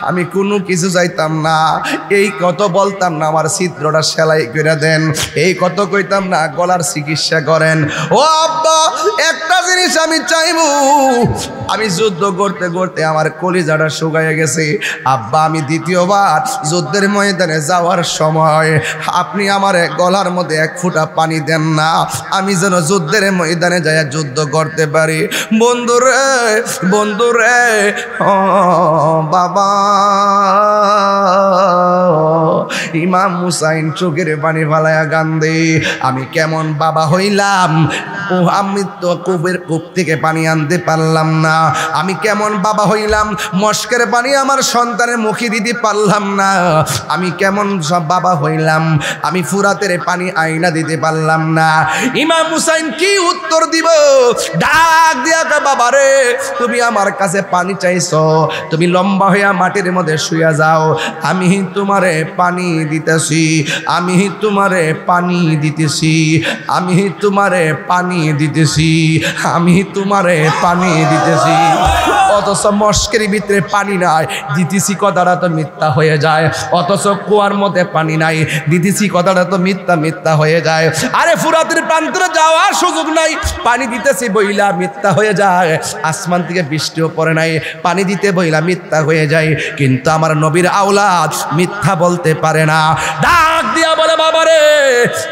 আমি কোনো কিছু চাইতাম না, এই কত বলতাম না আমার ছিদ্রটা সেলাই করে দেন, এই কত কইতাম না গলার চিকিৎসা করেন। ও আব্বা একটা জিনিস আমি চাইবো, আমি যুদ্ধ করতে করতে আমার কলিজাটা শুকায় গেছে, আব্বা আমি দ্বিতীয়বার যুদ্ধের ময়দানে যাওয়ার সময় আপনি আমার গলার মধ্যে এক ফোঁটা পানি দেন না, আমি যেন যুদ্ধের ময়দানে যাই যুদ্ধ করতে পারি। বন্ধুরে বন্ধুরে ও বাবা, ইমাম হুসাইন চোখের পানি ফালায়া কান্দে, আমি কেমন বাবা হইলাম, ও আমি তো কূপ থেকে পানি আনতে পারলাম না, আমি কেমন বাবা হইলাম, মস্কের পানি আমার সন্তানের মুখে দিতে পারলাম না, আমি কেমন সব বাবা হইলাম, আমি ফুরাতের পানি আইনা দিতে পারলাম না। ইমাম হুসাইন কি উত্তর দিব? ডাক দিয়া বাবা রে তুমি আমার কাছে পানি চাইছো, তুমি লম্বা হইয়া মাটির মধ্যে শুয়ে যাও, আমি তোমারে পানি দিতেছি, আমি তোমারে পানি দিতেছি, আমি তোমারে পানি দিতেছি, আমি তোমারে পানি দিতেছি। অথচ মস্কের ভিতরে পানি নাই, দিতেছি কথাটা তো মিথ্যা হয়ে যায়। অথচ কুয়ার মধ্যে পানি নাই, দিতেছি কথাটা তো মিথ্যা মিথ্যা হয়ে যায়। আরে ফুরাতের প্রান্তরে যাওয়ার সুযোগ নাই, পানি দিতেছি বইলা মিথ্যা হয়ে যায়। আসমান থেকে বৃষ্টিও পড়ে নাই, পানি দিতে বইলা মিথ্যা হয়ে যায়। কিন্তু আমার নবীর আওলাদ মিথ্যা বলতে পারে না। ডাক দিয়া বলে বাবারে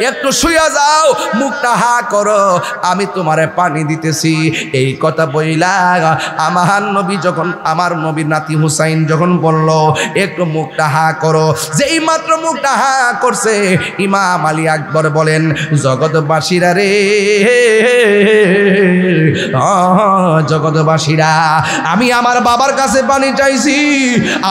একটু শুয়ে যাও, মুখটা হা করো, আমি তোমারে পানি দিতেছি। এই কথা বইলা আমার নবী যখন, আমার নবীর নাতি হুসাইন যখন বলল একটু মুখটা হা করো, যেই মাত্র মুখটা হা করছে ইমাম আলী আকবর বলেন জগৎবাসীরা রে, জগৎবাসীরা আমি আমার বাবার কাছে পানি চাইছি,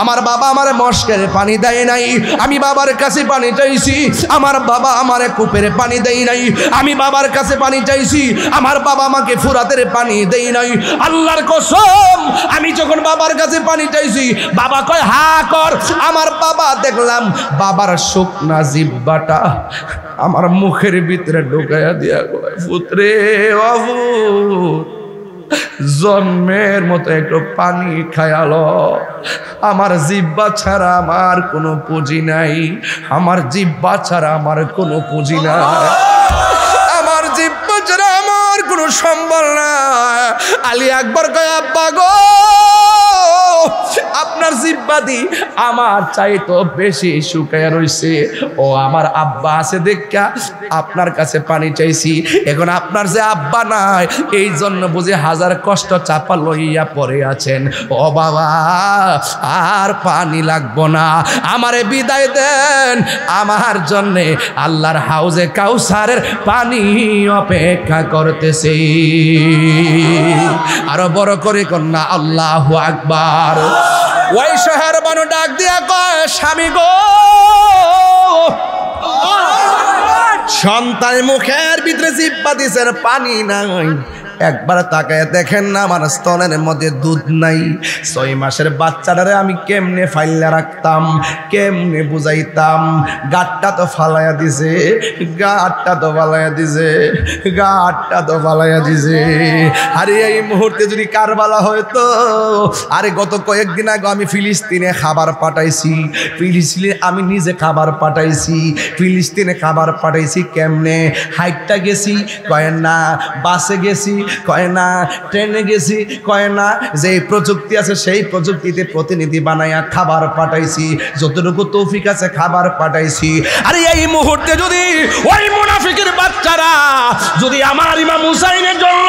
আমার বাবা আমার মস্কের পানি দেয় নাই, আমি বাবার কাছে পানি চাইছি, আমার বাবা আমারে কূপের পানি দেয় নাই, আমি বাবার কাছে পানি চাইছি, আমার বাবা আমাকে ফুরাতের পানি দেয় নাই। আল্লাহর কসম আমি যখন বাবার কাছে পানি চাইছি বাবা কয় হা কর, আমার বাবা দেখলাম বাবার শুকনা জিহ্বাটা আমার মুখের ভিতরে ঢুকাইয়া দিয়া কয় পুত্রে বাবু জন্মের মতো একটু পানি খায়ালো, আমার জিহ্বা ছাড়া আমার কোনো পুঁজি নাই, আমার জিহ্বা ছাড়া আমার কোনো পুঁজি নাই, আমার জিহ্বা ছাড়া আমার কোনো সম্বল না। আলী আকবর কয় আব্বা গো আপনার জিহ্বা দি আমার চাইতো বেশি শুকায়া রইছে, ও আমার আব্বা আছে দেখা আপনার কাছে পানি চাইছি, এখন আপনার যে আব্বা নাই এই জন্য বুঝে হাজার কষ্ট চাপা লইয়া পড়ে আছেন। ও বাবা আর পানি লাগবো না, আমারে বিদায় দেন, আমার জন্যে আল্লাহর হাউজে কাউসারের পানি অপেক্ষা করতেছে। আরো বড় করে কন্যা আল্লাহু আকবার। ওই শহর বানু ডাক দিয়া কয় স্বামী গো, সন্তান মুখের ভিতরে জিহ্বা দিছেন পানি নাই, একবার তাকায় দেখেন না আমার স্তনের মধ্যে দুধ নাই। 6 মাসের বাচ্চাটারে আমি কেমনে ফাইলা রাখতাম, কেমনে বুঝাইতাম, গাটটা তো ফালাইয়া দিছে, গাটটা তো ফালাইয়া দিছে, গাটটা তো ফালাইয়া দিছে। আরে এই মুহূর্তে যদি কারবালা হয়তো, আরে গত কয়েকদিন আগে আমি ফিলিস্তিনে খাবার পাঠাইছি, ফিলিস্তিনে আমি নিজে খাবার পাঠাইছি, ফিলিস্তিনে খাবার পাঠাইছি কেমনে, হাইটটা গেছি কয় না, বাসে গেছি কয় না, ট্রেনে গেছি কয় না, যে প্রযুক্তি আছে সেই প্রযুক্তিতে প্রতিনিধি বানাইয়া খাবার পাঠাইছি, যতটুকু তৌফিক আছে খাবার পাঠাইছি। আরে এই মুহূর্তে যদি ওই মুনাফিক মুনাফিকের বাচ্চারা যদি আমার ইমাম হুসাইনের জন্য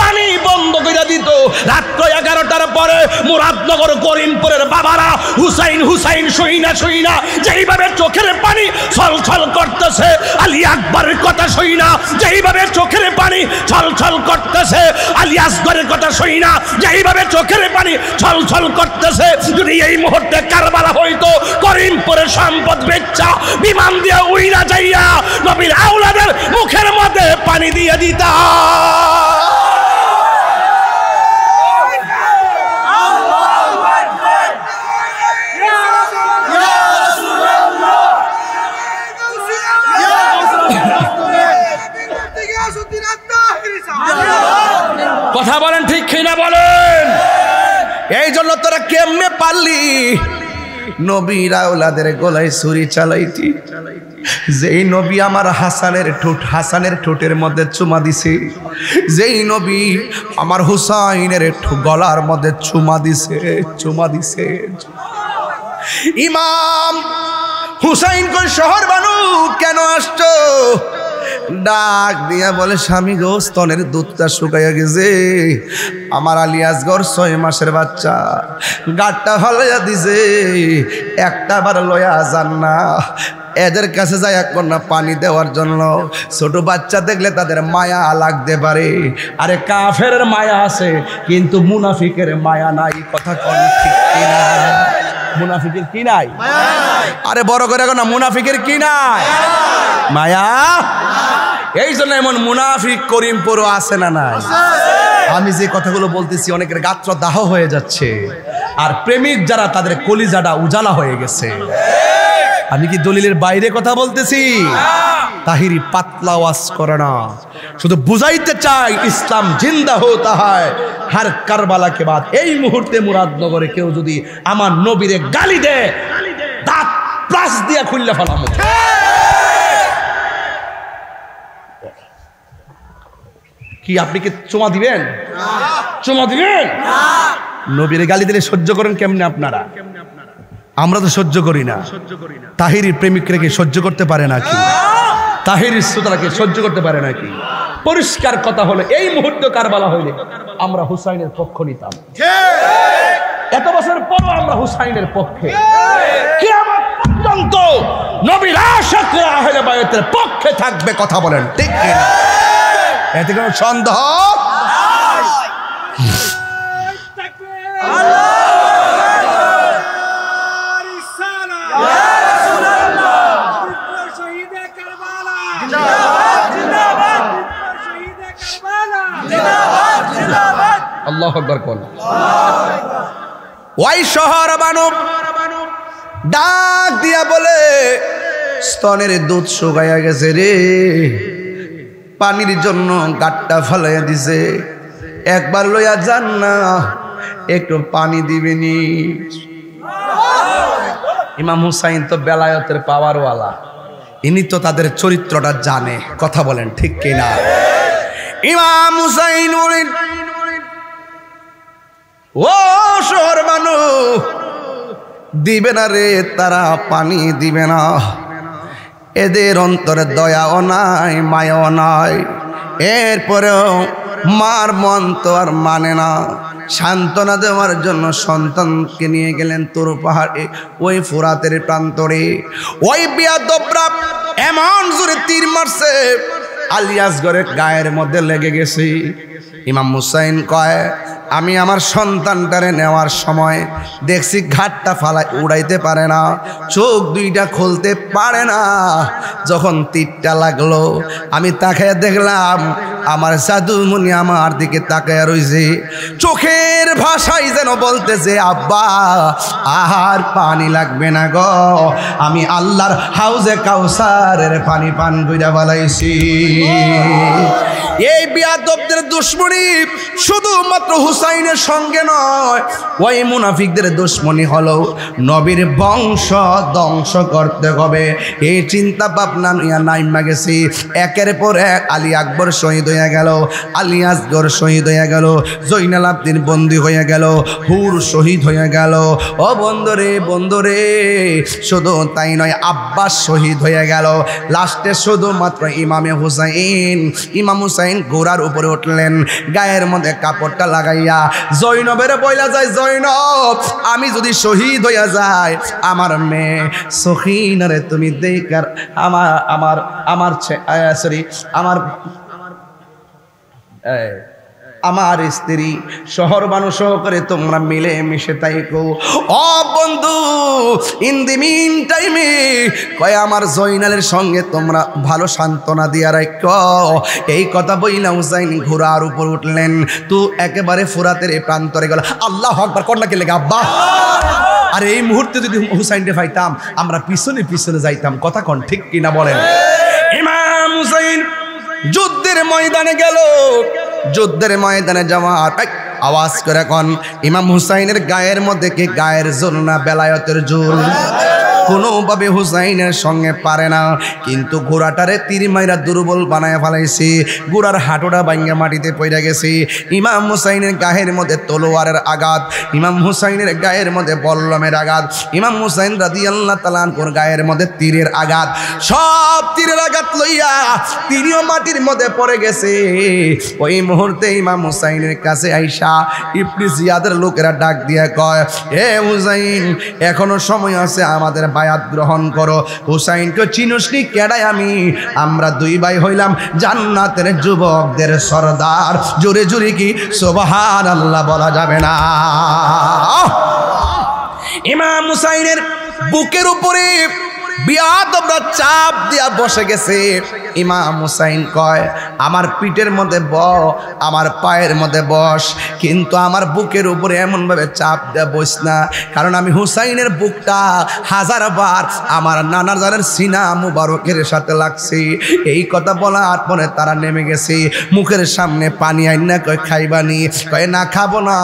পানি বন্ধ করে দিত, রাত্র 11টার পরে মুরাদনগর করিমপুরের বাবারা হুসাইন হুসাইন সইনা সইনা যেইভাবে চোখের পানি ছলছল করতেছে, আলী আকবরের কথা সইনা যেইভাবে চোখের পানি ছলছল করতেছে, আলী আসগরের কথা সইনা যেইভাবে চোখের পানি ছলছল করতেছে, যদি এই মুহূর্তে কারবালা হইতো, করিমপুরের সম্পদ বেচ্চা বিমান দিয়ে উইরা যাইয়া নবীর আওলাদের মুখের মধ্যে পানি দিয়ে দিতা। কথা বলেন ঠিক কিনা বলেন? এই জন্য তোরা কেমনে পারলি নবীর আওলাদের গলায় ছুরি চালাইতি? যেই নবী আমার হাসানের ঠোঁটের মধ্যে চুমা দিছে, যেই নবী আমার হুসাইনের গলার মধ্যে চুমা দিছে। ইমাম হুসাইন কই শহর বানু কেন আসছো? ডাক দিয়া বলে, স্বামী গো, স্তনের দুধটা শুকাইয়া গেছে, আমার আলী আসগর 6 মাসের বাচ্চা, গাটটা হলাইয়া দিছে, একটা বার লয়া যান না, এদের কাছে যায় এক কন্যা পানি দেওয়ার জন্য। ছোট বাচ্চা দেখলে তাদের মায়া লাগতে পারে, আরে কাফেরের মায়া আছে কিন্তু মুনাফিকের মায়া নাই। কথা কোন ঠিক কিনা? মুনাফিকের কি নাই? আরে বড় করে না, মুনাফিকের কি নাই? মায়া। এই জন্য এমন মুনাফিক করিমপুরও আছে না নাই? আমি যে কথাগুলো বলতেছি অনেকের গাত্র দাহ হয়ে যাচ্ছে, আর প্রেমিক যারা তাদের কলিজাটা উজালা হয়ে গেছে। আমি কি দলিলের বাইরে কথা বলতেছি? তাহিরি পাতলা ওয়াজ করে না, শুধু বুঝাইতে চাই ইসলাম জিন্দা হতা হয় হার কারবালা কে বাদ। এই মুহূর্তে মুরাদনগরে কেউ যদি আমার নবীরে গালি দেয়, দাঁত প্লাস দিয়া খুললে ফেলাম। কি আপনি কি চুমা দিবেন? চুমা দিবেন? নবীরে গালি দিলে সহ্য করেন কেমনে আপনারা? আমরা তো সহ্য করি না। তাহিরির প্রেমিকরা কি সহ্য করতে পারে নাকি? তাহিরির শ্রোতাকে সহ্য করতে পারে নাকি? পরিষ্কার কথা হলো, এই মুহূর্তে কারবালা হইলে আমরা হুসাইনের পক্ষ নিতাম। এত বছর পরও আমরা হুসাইনের পক্ষে। কিয়ামত পর্যন্ত নবীর আশিকরা আহলে বায়তের পক্ষে থাকবে। কথা বলেন ঠিক কিনা? এতে কোনো সন্দেহ? আল্লাহু আকবার কোন। ওই শহর বানু ডাক দিয়া বলে, স্তনের দুধ শুকাইয়া গেছে রে, পানির জন্য গাটটা ফেলাইয়া দিছে, একবার লইয়া যান না, একটু পানি দিবেনি। ইমাম হুসাইন তো বেলায়েতের পাওয়ারওয়ালা, ইনি তো তাদের চরিত্রটা জানে। কথা বলেন ঠিক কিনা? ইমাম হুসাইন বলেন, ও শহর মানুষ দিবে না রে, তারা পানি দিবে না, এদের অন্তরে দয়াও নাই মায়াও নাই। এরপরেও মার মন তো আর মানে না, সান্ত্বনা দেওয়ার জন্য সন্তানকে নিয়ে গেলেন তোর পাহাড়ে, ওই ফোরাতের প্রান্তরে। ওই বিয়াদবরা এমন জোরে তীর মারছে, আলী আসগরের গায়ের মধ্যে লেগে গেছে। ইমাম হুসাইন কয়, আমি আমার সন্তানটারে নেওয়ার সময় দেখছি ঘাটটা ফালাই উড়াইতে পারে না, চোখ দুইটা খুলতে পারে না। যখন তীরটা লাগলো আমি তাকায় দেখলাম আমার জাদুমণি আমার দিকে তাকায় রইছে, চোখের ভাষায় যেন বলতেছে, আব্বা আর পানি লাগবে না গো, আমি আল্লাহর হাউজে কাউসারের পানি পান কইরা বালাইছি। এই বিয়াদবদের দুশমনি শুধুমাত্র হুসাইনের সঙ্গে নয়, ওই মুনাফিকদের দুশমনি হলো নবীর বংশ ধ্বংস করতে হবে। এই চিন্তা ভাবনা নিয়ে নাইমা গেছি। একের পর এক আলী আকবর শহীদ হয়ে গেল, আলী আসগর শহীদ হয়ে গেল, জৈনাল আবদিন বন্দী হয়ে গেল, হুর শহীদ হয়ে গেল। ও বন্ধুরে বন্ধুরে, শুধু তাই নয়, আব্বাস শহীদ হয়ে গেল। লাস্টে শুধুমাত্র ইমাম হুসাইন ঘোড়ার উপরে উঠলেন, গায়ের মধ্যে কাপড়টা লাগাইয়া জৈনবের বইলা যায়, জৈনব আমি যদি শহীদ হইয়া যাই, আমার মেয়ে সখিনারে তুমি দেখার আমার স্ত্রী শহর মানুষ করে তোমরা মিলে মিশে তাইকো। ও বন্ধু, ইন দি মিন টাইমে কয় আমার জয়নালের সঙ্গে তোমরা ভালো সান্ত্বনা দিয়া রাখো। এই কথা বইলা হুসাইন ঘোড়ার উপর উঠলেন, তো একেবারে ফুরাতের এই প্রান্তরে গেল। আল্লাহু আকবার কন্যা কে লেগে আব্বা। আর এই মুহূর্তে যদি হুসাইনকে পাইতাম, আমরা পিছনে পিছনে যাইতাম। কথা কোন ঠিক কিনা বলেন? ইমাম হুসাইন যুদ্ধের ময়দানে গেল। যুদ্ধের ময়দানে যাওয়ার আওয়াজ করে কোন ইমাম হুসাইনের গায়ের মধ্যে কি গায়ের জোর না বেলায়েতের জোর? কোনোভাবে হুসাইনের সঙ্গে পারে না, কিন্তু ঘোড়াটারে তীর মাইরা দুর্বল বানায় ফেলাইছে। ঘোড়ার হাঁটুটা ভাঙ্গা মাটিতে পড়ে গেছে। ইমাম হুসাইনের গায়ের মধ্যে তলোয়ারের আঘাত, ইমাম হুসাইনের গায়ের মধ্যে বল্লমের আঘাত, ইমাম হুসাইন রাদিয়াল্লাহু তাআলা আনহুর গায়ের মধ্যে তীরের আঘাত। সব তীরের আঘাত লইয়া তিনিও মাটির মধ্যে পড়ে গেছে। ওই মুহূর্তে ইমাম হুসাইনের কাছে আইসা ইবনে জিয়াদের লোকেরা ডাক দিয়া কয়, হে হুসাইন, এখনো সময় আছে, আমাদের বায়াত গ্রহণ করো। হুসাইনকে চিনুসনি কেডাই আমি? আমরা দুই ভাই হইলাম জান্নাতের যুবকদের সরদার। জোরে জোরে কি সুবহানাল্লাহ বলা যাবে না? ইমাম হুসাইনের বুকের উপরে বিয়াদবরা চাপ দিয়া বসে গেছে। ইমাম হুসাইন কয়, আমার পিঠের মধ্যে আমার পায়ের মধ্যে বস, কিন্তু আমার বুকের উপরে এমন ভাবে চাপ দিয়া বস না, কারণ আমি হুসাইনের বুকটা হাজারবার আমার নানার জানের সিনা মুবারকের সাথে লাগছে। এই কথা বলার পরে তারা নেমে গেছে। মুখের সামনে পানি আইনা কয়, খাইবানি? কয় না, খাবো না।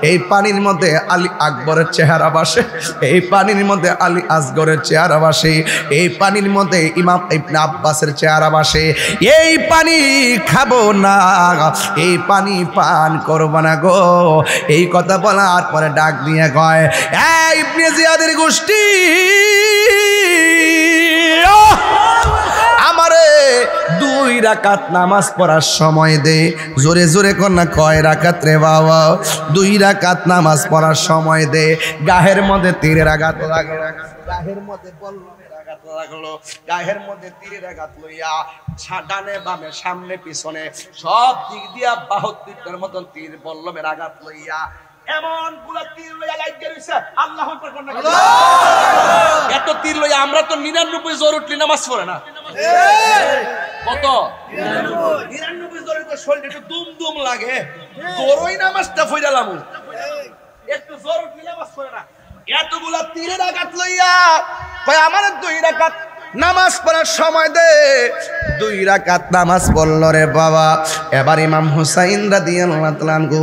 এই পানির মধ্যে আলী আকবরের চেহারা বাসে, এই পানির মধ্যে আলী আসগরের চেহারা বাসে, এই পানির মধ্যে ইমাম ইবনে আব্বাসের চেহারা বাসে। এই পানি খাবো না, এই পানি পান করবো না গো। এই কথা বলার পরে ডাক দিয়ে কয়, এই ইবনে জিয়াদের গোষ্ঠী, আমারে 2 রাকাত নামাজ পড়ার সময় দে। জোরে জোরে কন্যা কয় রাকাত রে বাবা? 2 রাকাত নামাজ পড়ার সময় দে। গায়ের মধ্যে তীরের আঘাত লাগলো, গায়ের মধ্যে বল্লমের আঘাত লাগলো, গায়ের মধ্যে তীরের আঘাত লইয়া ডানে বামে সামনে পিছনে সব দিক দিয়া 72টার মতন তীর বল্লমের আঘাত লইয়া এমন গুলা তীর লইয়া লাগিয়ে রইছে। আল্লাহু আকবার কোন না? এত তীর লইয়া আমরা তো 99 জ্বর উঠলি নামাজ পড়ে না। কত? 99 জ্বরে তো শরীরে একটু দুম দুম লাগে, জোরই নামাজটা পড়ালাম, একটু জ্বর উঠলি নামাজ পড়ে না। এতগুলা তীরের আঘাত লইয়া কয়, আমার 2 রাকাত নামাজ পড়ার সময় দে। 2 রাকাত নামাজ পড়ল রে বাবা। এবার ইমাম হুসাইন রাদিয়াল্লাহু তাআলা আনহু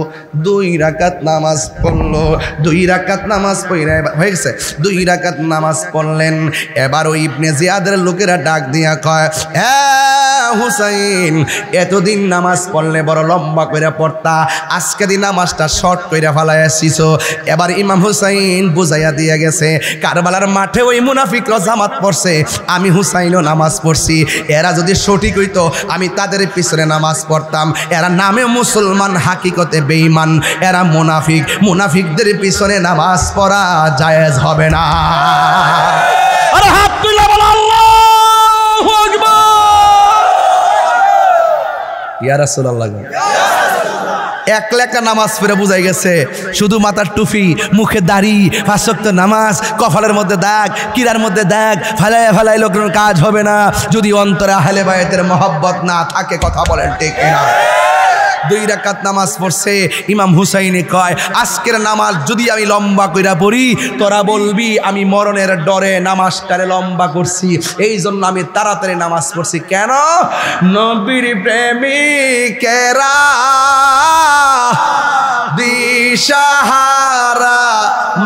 2 রাকাত নামাজ পড়ল। 2 রাকাত নামাজ পড়ে হয়ে গেছে, 2 রাকাত নামাজ পড়লেন। এবার ওই ইবনে জিয়াদের লোকেরা ডাক দিয়া কয়, হ্যাঁ হুসাইন, এতদিন নামাজ পড়লে বড় লম্বা করে পড়তা, আজকে দিন নামাজটা শর্ট করে ফেলাই আসিস। এবার ইমাম হুসাইন বুঝাইয়া দিয়ে গেছে, কারবালার মাঠে ওই মুনাফিকরা জামাত পড়ছে, আমি হুসাইনও নামাজ পড়ছি। এরা যদি সঠিক হইতো আমি তাদের পিছনে নামাজ পড়তাম। এরা নামে মুসলমান, হাকিকতে বেঈমান, এরা মুনাফিক। মুনাফিকদের পিছনে নামাজ পড়া জায়েজ হবে না। আরে হাত তুলে বলো আল্লাহু আকবার। ইয়া রাসূলুল্লাহ, এক লেখা নামাজ পড়ে বুঝাই গেছে, শুধু মাথার টুপি, মুখে দাড়ি, 5 ওয়াক্ত নামাজ, কপালের মধ্যে দাগ, কিরার মধ্যে দাগ, ফালায় ফালায় লোকের কাজ হবে না যদি অন্তরে আহলে বায়তের মহব্বত না থাকে। কথা বলেন ঠিক কিনা? 2 রাকাত নামাজ পড়ছে। ইমাম হুসাইনে কয় আজকের নামাজ যদি আমি লম্বা কইরা পড়ি তোরা বলবি আমি মরণের ডরে নামাজটারে লম্বা করছি, এই জন্য আমি তাড়াতাড়ি নামাজ পড়ছি। কেন? নবীর প্রেমিকেরা দিশাহারা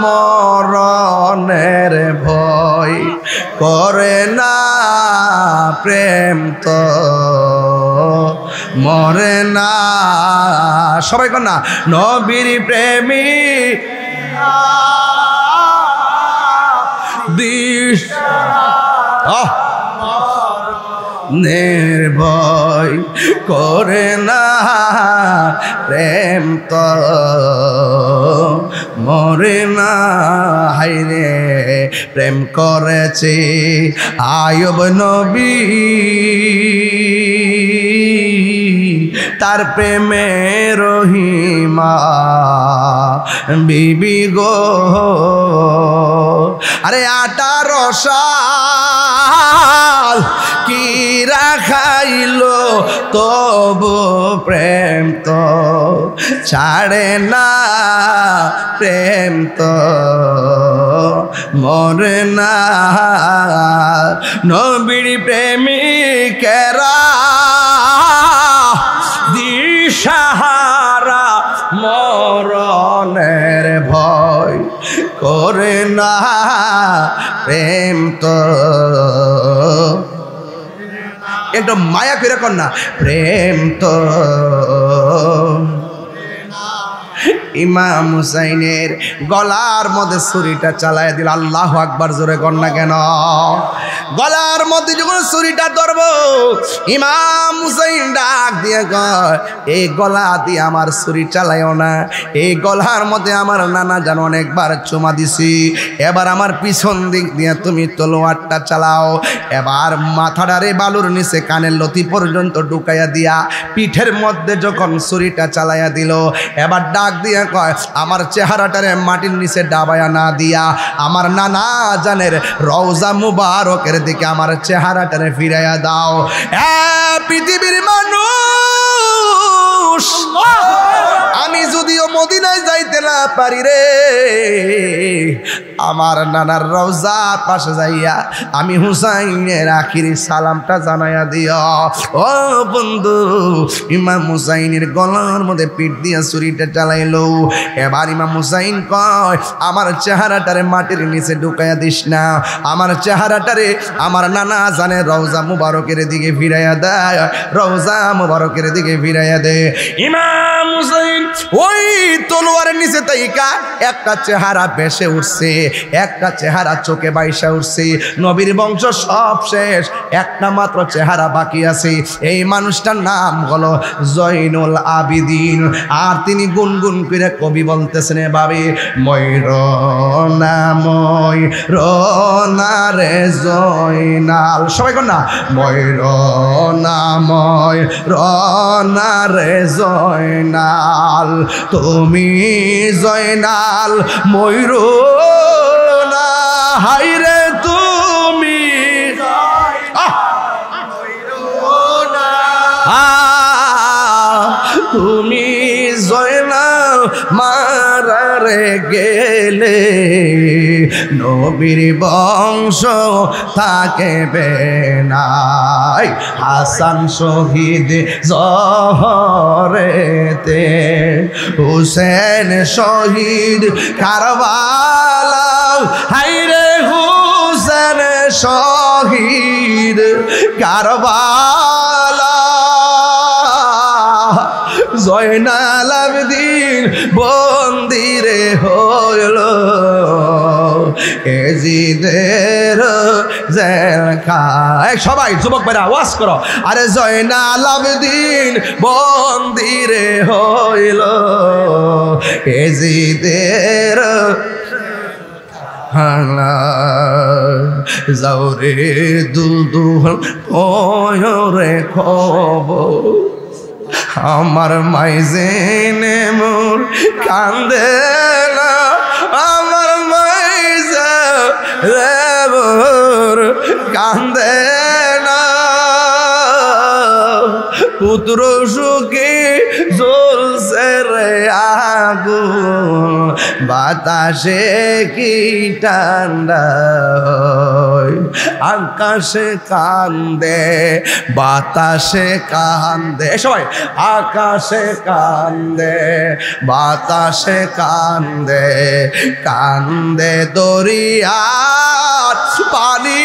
মরণের ভয় করে না, প্রেম তো মরে না। সবাই কর না, নবীর প্রেমিক নির্ভয় করে না, প্রেম তো মরে না। হাইরে প্রেম করেছে আয়ুব নবী, তার প্রেমে রহিমা বিবি গো। আরে 18 সাল কি রাখাইল তবু প্রেম তো ছাড়ে না, প্রেম তো মরে না। নবীর প্রেমিকেরা দিশাহারা মরণের ভয় করে না, প্রেম তো একটু মায়া করে কর না, প্রেম তো। ইমাম হুসাইনের গলার মধ্যে ছুরিটা চালায় দিল। আল্লাহু আকবার জোরে কর না কেন? গলার মধ্যে যখন ছুরিটা ধরবো ইমাম হুসাইন ডাক দিয়ে কয় এই গলা দিয়ে আমার ছুরি চালাইও না, এই গলার মধ্যে আমার নানা জান অনেকবার চুমা দিছি, এবার আমার পিছন দিক দিয়ে তুমি তলোয়ারটা চালাও। এবার মাথাটারে বালুর নিচে কানের লতি পর্যন্ত ঢুকাইয়া দিয়া পিঠের মধ্যে যখন ছুরিটা চালাইয়া দিল, এবার ডাক দিয়া কয় আমার চেহারাটারে মাটির নিচে ডাবায়া না দিয়া আমার নানা জানের রওজা মুবারকের দিকে আমার চেহারাটারে ফিরাইয়া দাও। পৃথিবীর মানুষ আমি যদিও মদিনায় যাইতে না পারি রে, আমার নানার রওজার পাশে যাইয়া আমি হুসাইনের আখিরি সালামটা জানাইয়া দিও। ও বন্ধু, ইমাম হুসাইনের গলার মধ্যে পিঠ দিয়া ছুরিটা চালাইলো। এবার ইমাম হুসাইন কয় আমার চেহারাটারে মাটির নিচে ঢুকাইয়া দিস না, আমার চেহারাটারে আমার নানা জানে রওজা মুবারকের দিকে ফিরাইয়া দেয়, রওজা মুবারকের দিকে ফিরাইয়া দে। ইমাম হুসাইন ওই তলোয়ারের নিচে তাইকা একটা চেহারা ভেসে উঠছে, একটা চেহারা চোখে বাইসা উঠছে। নবীর বংশ সব শেষ, একটা মাত্র চেহারা বাকি আছে। এই মানুষটার নাম হলো জয়নুল আবিদিন। আর তিনি গুনগুন করে কবি বলতেছেন এভাবে, ময়ূরনা ময়ূরনা রে জয়নাল। সবাই কর না, ময়ূরনা ময়ূরনা রে জয়নাল, তুমি জয়নাল ময়ূরনা, হাইরে তুমি তুমি জয়নাল মারারে গেলে নবীর বংশ থাকবে নাই। হাসান শহীদ জহরেতে, হুসেন শহীদ কারবালা, হাইরে হুসেন শহীদ কারবালা, জয়নাল আবেদিন বন্দিরে হইল এজিদের জেলখানায়। সবাই যুবক ভাইরা আওয়াজ করো, আরে জয়নাল আবেদিন বন্দিরে হইল এজিদের যাওরে দুলদুল ওরে খবর, আমার মাইজেনে মোর কান্দে না, আমার মাইজে মোর কান্দে না, পুত্র সুখী আগুন বাতাসে কি ঠান্ডা হয় আকাশে কান্দে বাতাসে কান্দে সবাই আকাশে কান্দে বাতাসে কান্দে কান্দে দরিয়ার পানি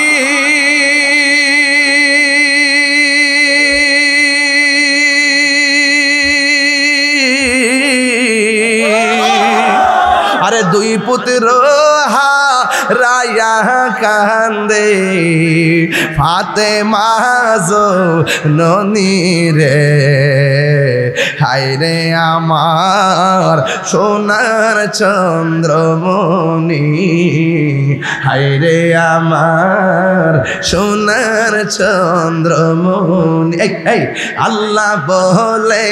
আরে দুই পুত্র রায়া কান্দে ফাতেমা জননী রে হায়রে আমার সোনার চন্দ্রমণি হায়রে আমার সোনার চন্দ্রমণি এই আল্লাহ বলে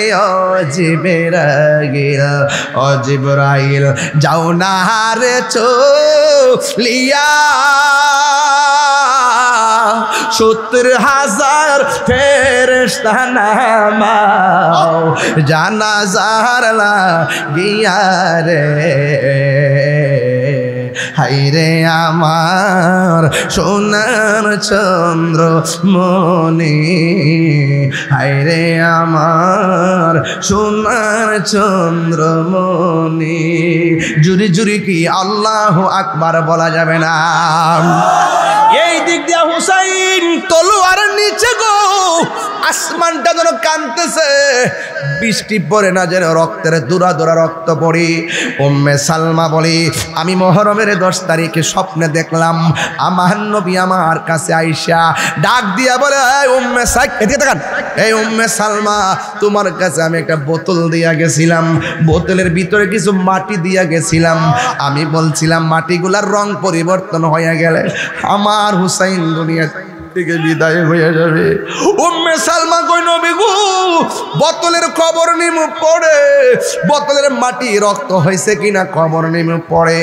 জিবরাইল যাও না রে চলিয়া 70,000 ফেরেশতা নামাও জানাজার লাগিয়া রে হায়রে আমার সোনার চন্দ্রমণি হায়রে আমার সোনার চন্দ্রমণি জুরি জুরি কি আল্লাহু আকবার বলা যাবে না এই দিক দিয়া হুসাইন তলোয়ার নিচে গো আসমানটা যেন কাঁদতেছে বৃষ্টি পড়ে না যেন রক্তের দুরা দুরা রক্ত পড়ি উম্মে সালমা বলি আমি মুহররমের 10 তারিখে স্বপ্নে দেখলাম আমার নবী আমার কাছে আইসা ডাক দিয়া বলে এই উম্মে এদিকে তাকান এই উম্মে সালমা তোমার কাছে আমি একটা বোতল দিয়া গেছিলাম বোতলের ভিতরে কিছু মাটি দিয়া গেছিলাম আমি বলছিলাম মাটিগুলার রং পরিবর্তন হয়ে গেলে আমার হুসাইন দুনিয়া থেকে বিদায় হয়ে যাবে উম্মে সালমা কই নবী গো বোতলের খবর নিমু পড়ে বোতলের মাটি রক্ত হয়েছে কিনা খবর নিমু পড়ে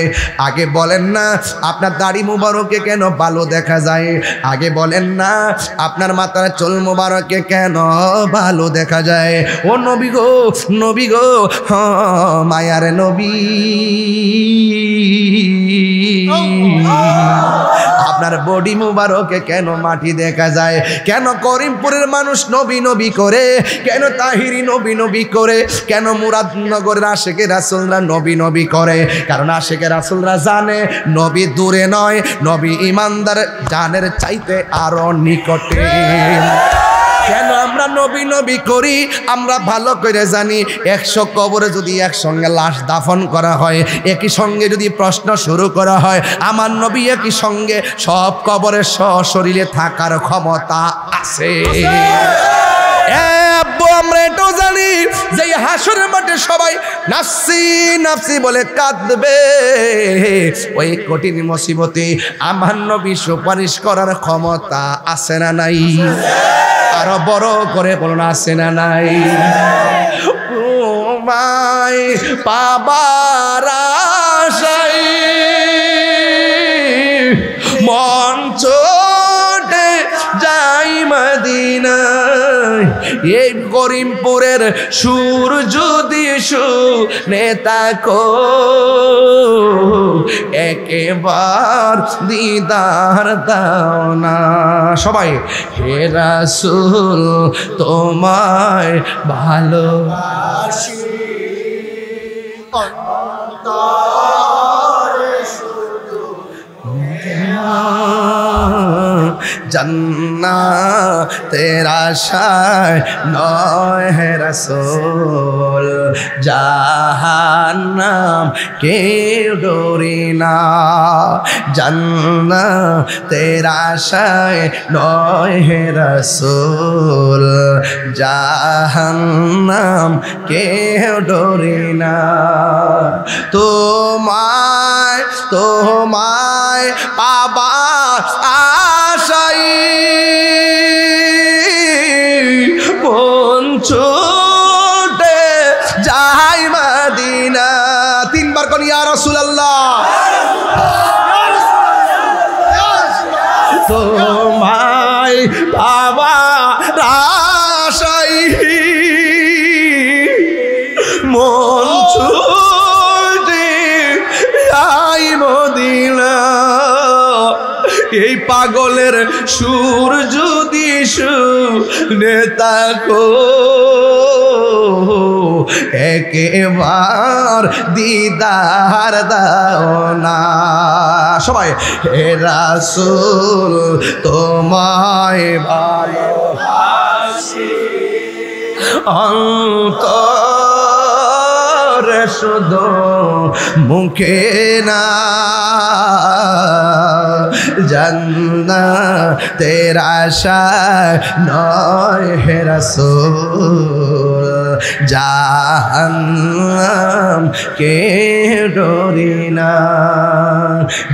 আগে বলেন না আপনার দাড়ি মুবারকে কেন ভালো দেখা যায় আগে বলেন না আপনার মাথার চুল মুবারকে কেন ভালো দেখা যায় ও নবী গো মায়ার নবী আপনার বডি মুবারকে কেন মাটি দেখা যায় কেন করিমপুরের মানুষ নবী নবী করে কেন তাহিরি নবী নবী করে কেন মুরাদনগরের আশেকে রাসূলরা নবী নবী করে কারণ আশেকে রাসূলরা জানে নবী দূরে নয় নবী ইমানদার জানের চাইতে আরো নিকটে কেন আমরা নবী নবী করি আমরা ভালো করে জানি 100 কবরে যদি একসঙ্গে লাশ দাফন করা হয় একই সঙ্গে যদি প্রশ্ন শুরু করা হয় আমার নবী একই সঙ্গে সব কবরে সশরীরে থাকার ক্ষমতা আছে আমরা এটাও জানি যে হাসরের মাঠে সবাই নাফসি নাফসি বলে কাঁদবে ওই কঠিন মুসিবতে আমার নবী সুপারিশ করার ক্ষমতা আছে না নাই আরো বড় করে বলুন আছে না নাই তোমায় পাবার আশায় মন ছোটে যাই মদিনায় এই করিমপুরের সুর যদি শুনে তাকো একেবার দিদার দাও না সবাই হে রাসূল তোমায় ভালোবাসি জান্নাতের আশায় নয় হে রাসূল জাহান্নাম কেউ ডরি না জান্নাতের আশায় নয় হে রাসূল জাহান্নাম কেউ ডরি না তোমায় পাবা আশাই মন ছুটে যাই মদিনা 3 বার কোন ইয়া রাসূলুল্লাহ তোমায় পাবা আশাই মন ছুটে পাগলের সুর যদি শুনে থাকো একবার দিদার দাও না। সবাই হে রাসূল তোমায় ভালোবাসি অন্তরে শুধু মুখে না জান্নাতের আশায় নয় হে রাসূল জাহান্নাম কে ডরি না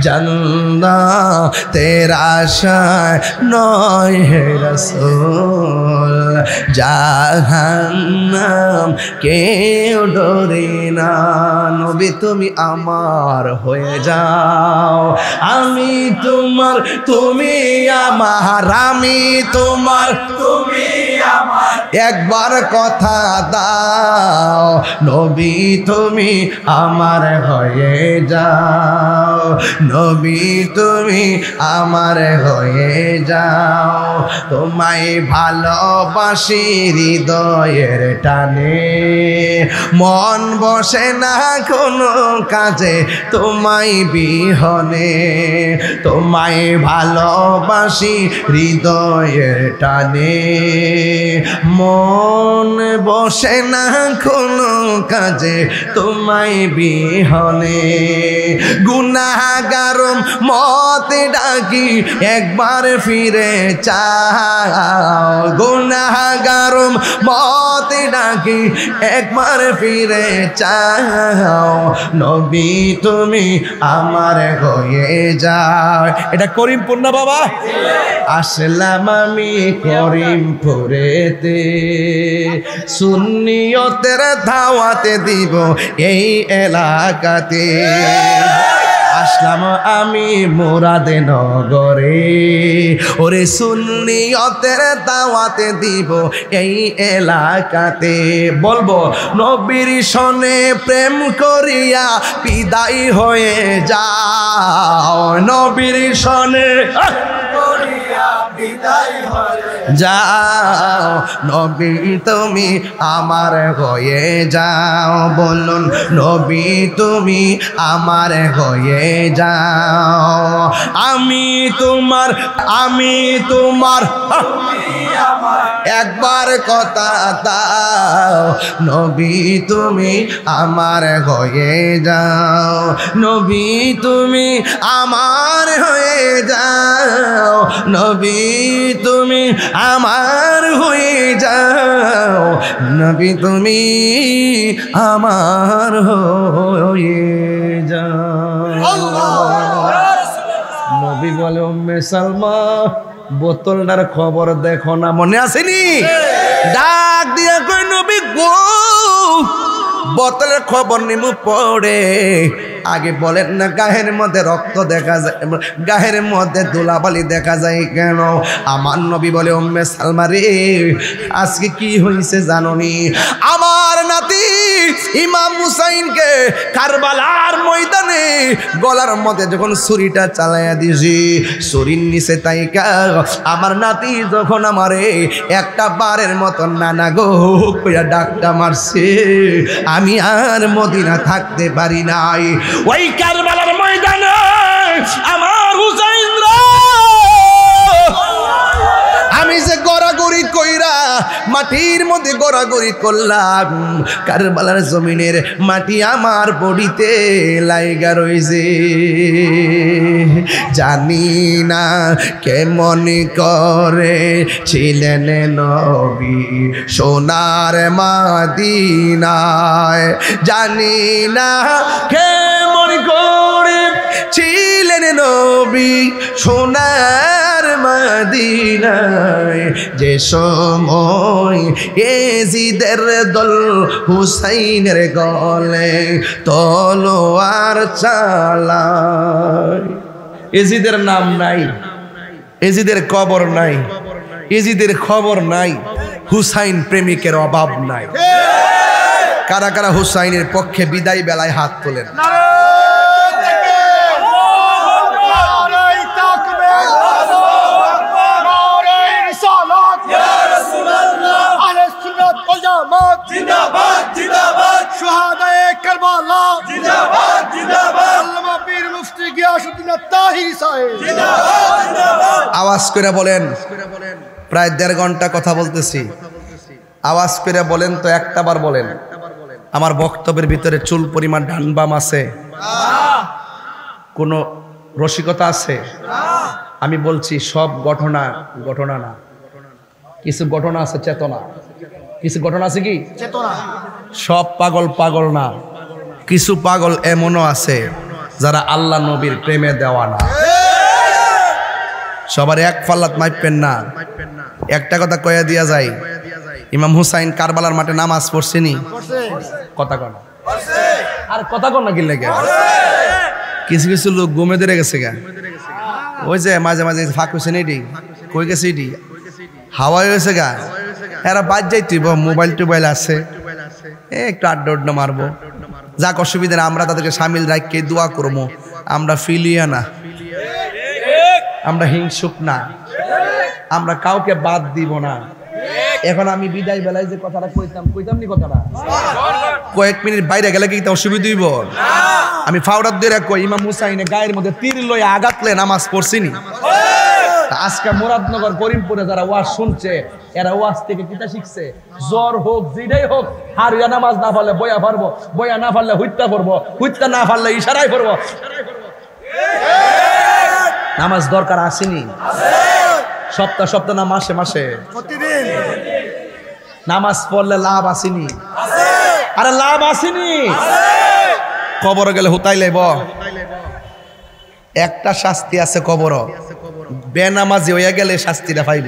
জান্নাতের আশায় নয় হে রাসূল জাহান্নাম কে ডরি না। নবী তুমি আমার হয়ে যাও আমি তোমার তুমি আমার আমি তোমার তুমি আমার একবার কথা দাও নবী তুমি আমার হয়ে যাও নবী তুমি আমার হয়ে যাও তোমায় ভালোবাসি হৃদয়ের টানে মন বসে না কোনো কাজে তোমায় বিহনে তোমায় ভালোবাসি হৃদয়ের টানে মন বসে না কোনো কাজে তোমায় বিহনে গুনাহগার মত ডাকি একবার ফিরে চাও গুনাহগার মত ডাকি একবার ফিরে চাও নবী তুমি আমার হয়ে যাও। এটা করিমপুর না বাবা? আসলাম আমি করিমপুরেতে সুন্নিয়তের দাওয়াতে দিব এই এলাকাতে আসলাম আমি মুরাদনগরে ওরে সুন্নিয়তের দাওয়াতে দিব এই এলাকাতে বলবো নবীর সনে প্রেম করিয়া বিদায় হয়ে যাও নবীর সনে যাও নবী তুমি আমার হয়ে যাও বলুন নবী তুমি আমার হয়ে যাও আমি তোমার একবার কথা দাও নবী তুমি আমার হয়ে যাও নবী তুমি আমার হয়ে যাও নবী তুমি আমার হয়ে যাও নবী তুমি আমার হয়ে যাও। নবী বলে উম্মে সালমা বোতলটার খবর দেখো না মনে আসেনি ডাক দিয়া কই নবী গো বোতলের খবর নিমু পড়ে আগে বলেন না গায়ের মধ্যে রক্ত দেখা যায় গায়ের মধ্যে ধুলাবালি দেখা যায় কেন আমার নবী বলে উম্মে সালমা রে আজকে কি হয়েছে জানোনি আমার নাতি ইমাম হুসাইনকে কারবালার ময়দানে গলার মধ্যে যখন ছুরিটা চালাইয়া দিছি ছুরির নিচে তাইকা আমার নাতি যখন আমারে একটা বারের মতন নানা গো কইয়া ডাকটা মারছে আমি আর মদিনা থাকতে পারি নাই ওই কারবালার ময়দানে আমার হুসাইন আমি যে গড়াগড়ি কইরা মাটির মধ্যে গড়াগড়ি করলাম কারবালার জমিনের মাটি আমার বডিতে লাইগা রইছে জানি না কেমন করে ছিলেন নবী সোনার মদিনায় জানি না কেমন করে ছিলেন নবী সোনার মদিনায় যে সময় এজিদের দল হুসাইনের গলে তলোয়ার চালায় এজিদের নাম নাই এজিদের কবর নাই এজিদের খবর নাই হুসাইন প্রেমিকের অভাব নাই কারা কারা হুসাইনের পক্ষে বিদায় বেলায় হাত তোলেন জিন্দাবাদ জিন্দাবাদ আল্লামা পীর মুফতি গিয়াসউদ্দিন তাহিরি সাহেব জিন্দাবাদ জিন্দাবাদ আওয়াজ করে বলেন প্রায় 1.5 ঘন্টা কথা বলতেছি আওয়াজ করে বলেন তো একটা বার বলেন আমার বক্তব্যের ভিতরে চুল পরিমাণ ডান বাম আছে কোনো রসিকতা আছে আমি বলছি সব ঘটনা না কিছু ঘটনা আছে চেতনা কিছু ঘটনা আছে কি চেতনা সব পাগল না কিছু পাগল এমনও আছে যারা আল্লাহ নবীর প্রেমে দেওয়ানা সবার এক ফাল্লাত মাইপেন না একটা কথা কয়ে দিয়া যায় ইমাম হুসাইন কারবালার মাঠে নামাজ পড়ছেনি কথা কন আর কথা কন না কি লেগে কিছু কিছু লোক ঘুমে ধরে গেছে গা ওই যে মাঝে মাঝে ফাঁক হয়েছে না এটি কই গেছে এটি হাওয়া হয়েছে গা এরা বাদ যাই তুই মোবাইল টোবাইল আছে একটু আড্ডা মারবো যাক অসুবিধা না আমরা তাদেরকে সামিল রাখকে দোয়া করবো আমরা ফিলিয়া না আমরা হিংসুক না আমরা কাউকে বাদ দিব না এখন আমি বিদায় বেলায় যে কথাটা কইতাম নি কথাটা কয়েক মিনিট বাইরে গেলে কি অসুবিধা হইব আমি ফাউডার দিয়ে কই ইমাম হুসাইনে গায়ের মধ্যে তীর লইয়া আঘাতলে নামাজ পড়ছিনি আজকে মুরাদনগর করিমপুরে যারা ওয়াজ শুনছে এরা ওয়াজ থেকে কিতা শিখছে জ্বর হোক যেটাই হোক হারিয়া নামাজ না পারলে বয়া পারবো বয়া না পারলে হুইত্তা পড়বো হুইত্তা না পারলে ইশারায় পড়বো নামাজ দরকার আসেনি সপ্তাহ না মাসে প্রতিদিন নামাজ পড়লে লাভ আসেনি আরে লাভ আসেনি কবর গেলে হুতাই লাইব একটা শাস্তি আছে কবর বেনামাজি হইয়া গেলে শাস্তিটা পাইব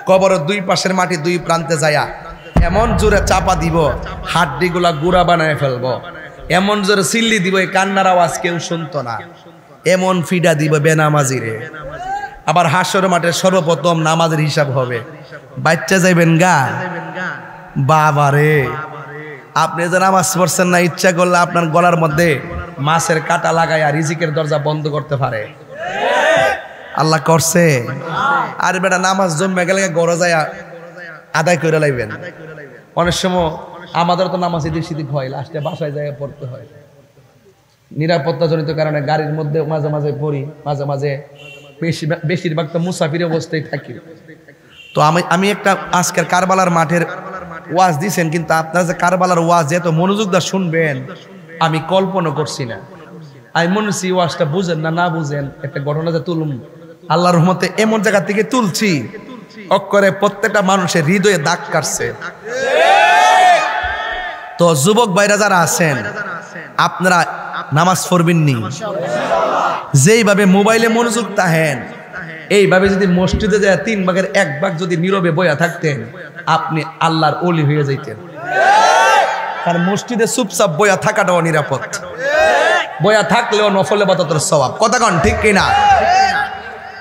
কবর দুই পাশের মাটি দুই প্রান্তে যায়া এমন জোরে চাপা দিব হাড্ডিগুলা গুড়া বানায় ফেলবো এমন জোরে সিল্লি দিব এই কান্নার আওয়াজ কেউ শুনতো না এমন ফিডা দিব বেনামাজিরে আবার হাসর মাঠে সর্বপ্রথম নামাজের হিসাব হবে বাচ্চা যাইবেন গা বাবারে আপনি যে নামাজ পড়ছেন না ইচ্ছা করলে আপনার গলার মধ্যে মাছের কাঁটা লাগাইয়া রিজিকের দরজা বন্ধ করতে পারে আল্লাহ করছে আর বেটা নামাজ জমে গেলে গড়ে যায় আদায় করে লাইবেন অনেক সময় আমাদের তো নামাজ এদিক সেদিক হয় লাস্টে বাসায় যায় পড়তে হয় নিরাপত্তা জনিত কারণে গাড়ির মধ্যে মাঝে মাঝে পড়ি মাঝে মাঝে বেশিরভাগ তো মুসাফির অবস্থায় থাকি তো আমি একটা আজকের কারবালার মাঠের ওয়াজ দিছেন কিন্তু আপনারা যে কারবালার ওয়াজ এত মনোযোগ দিয়ে শুনবেন আমি কল্পনা করছি না আমি মনে হচ্ছি ওয়াজটা বুঝেন না বুঝেন একটা ঘটনা যে তুলুম আল্লাহর রহমতে এমন জায়গা থেকে তুলছি অক্ষরে প্রত্যেকটা মানুষের হৃদয়ে দাগ কাটছে তো যুবক ভাইরা যারা আছেন আপনারা নামাজ পড়বেননি যেইভাবে মোবাইলে মনোযোগ তাহেন এইভাবে যদি মসজিদে যায় 3 ভাগের 1 ভাগ যদি নীরবে বয়া থাকতেন আপনি আল্লাহর ওলি হয়ে যাইতেন কারণ মসজিদে চুপচাপ বয়া থাকাটাও নিরাপদ বয়া থাকলেও নফল ইবাদতের সওয়াব কথা কোন ঠিক কিনা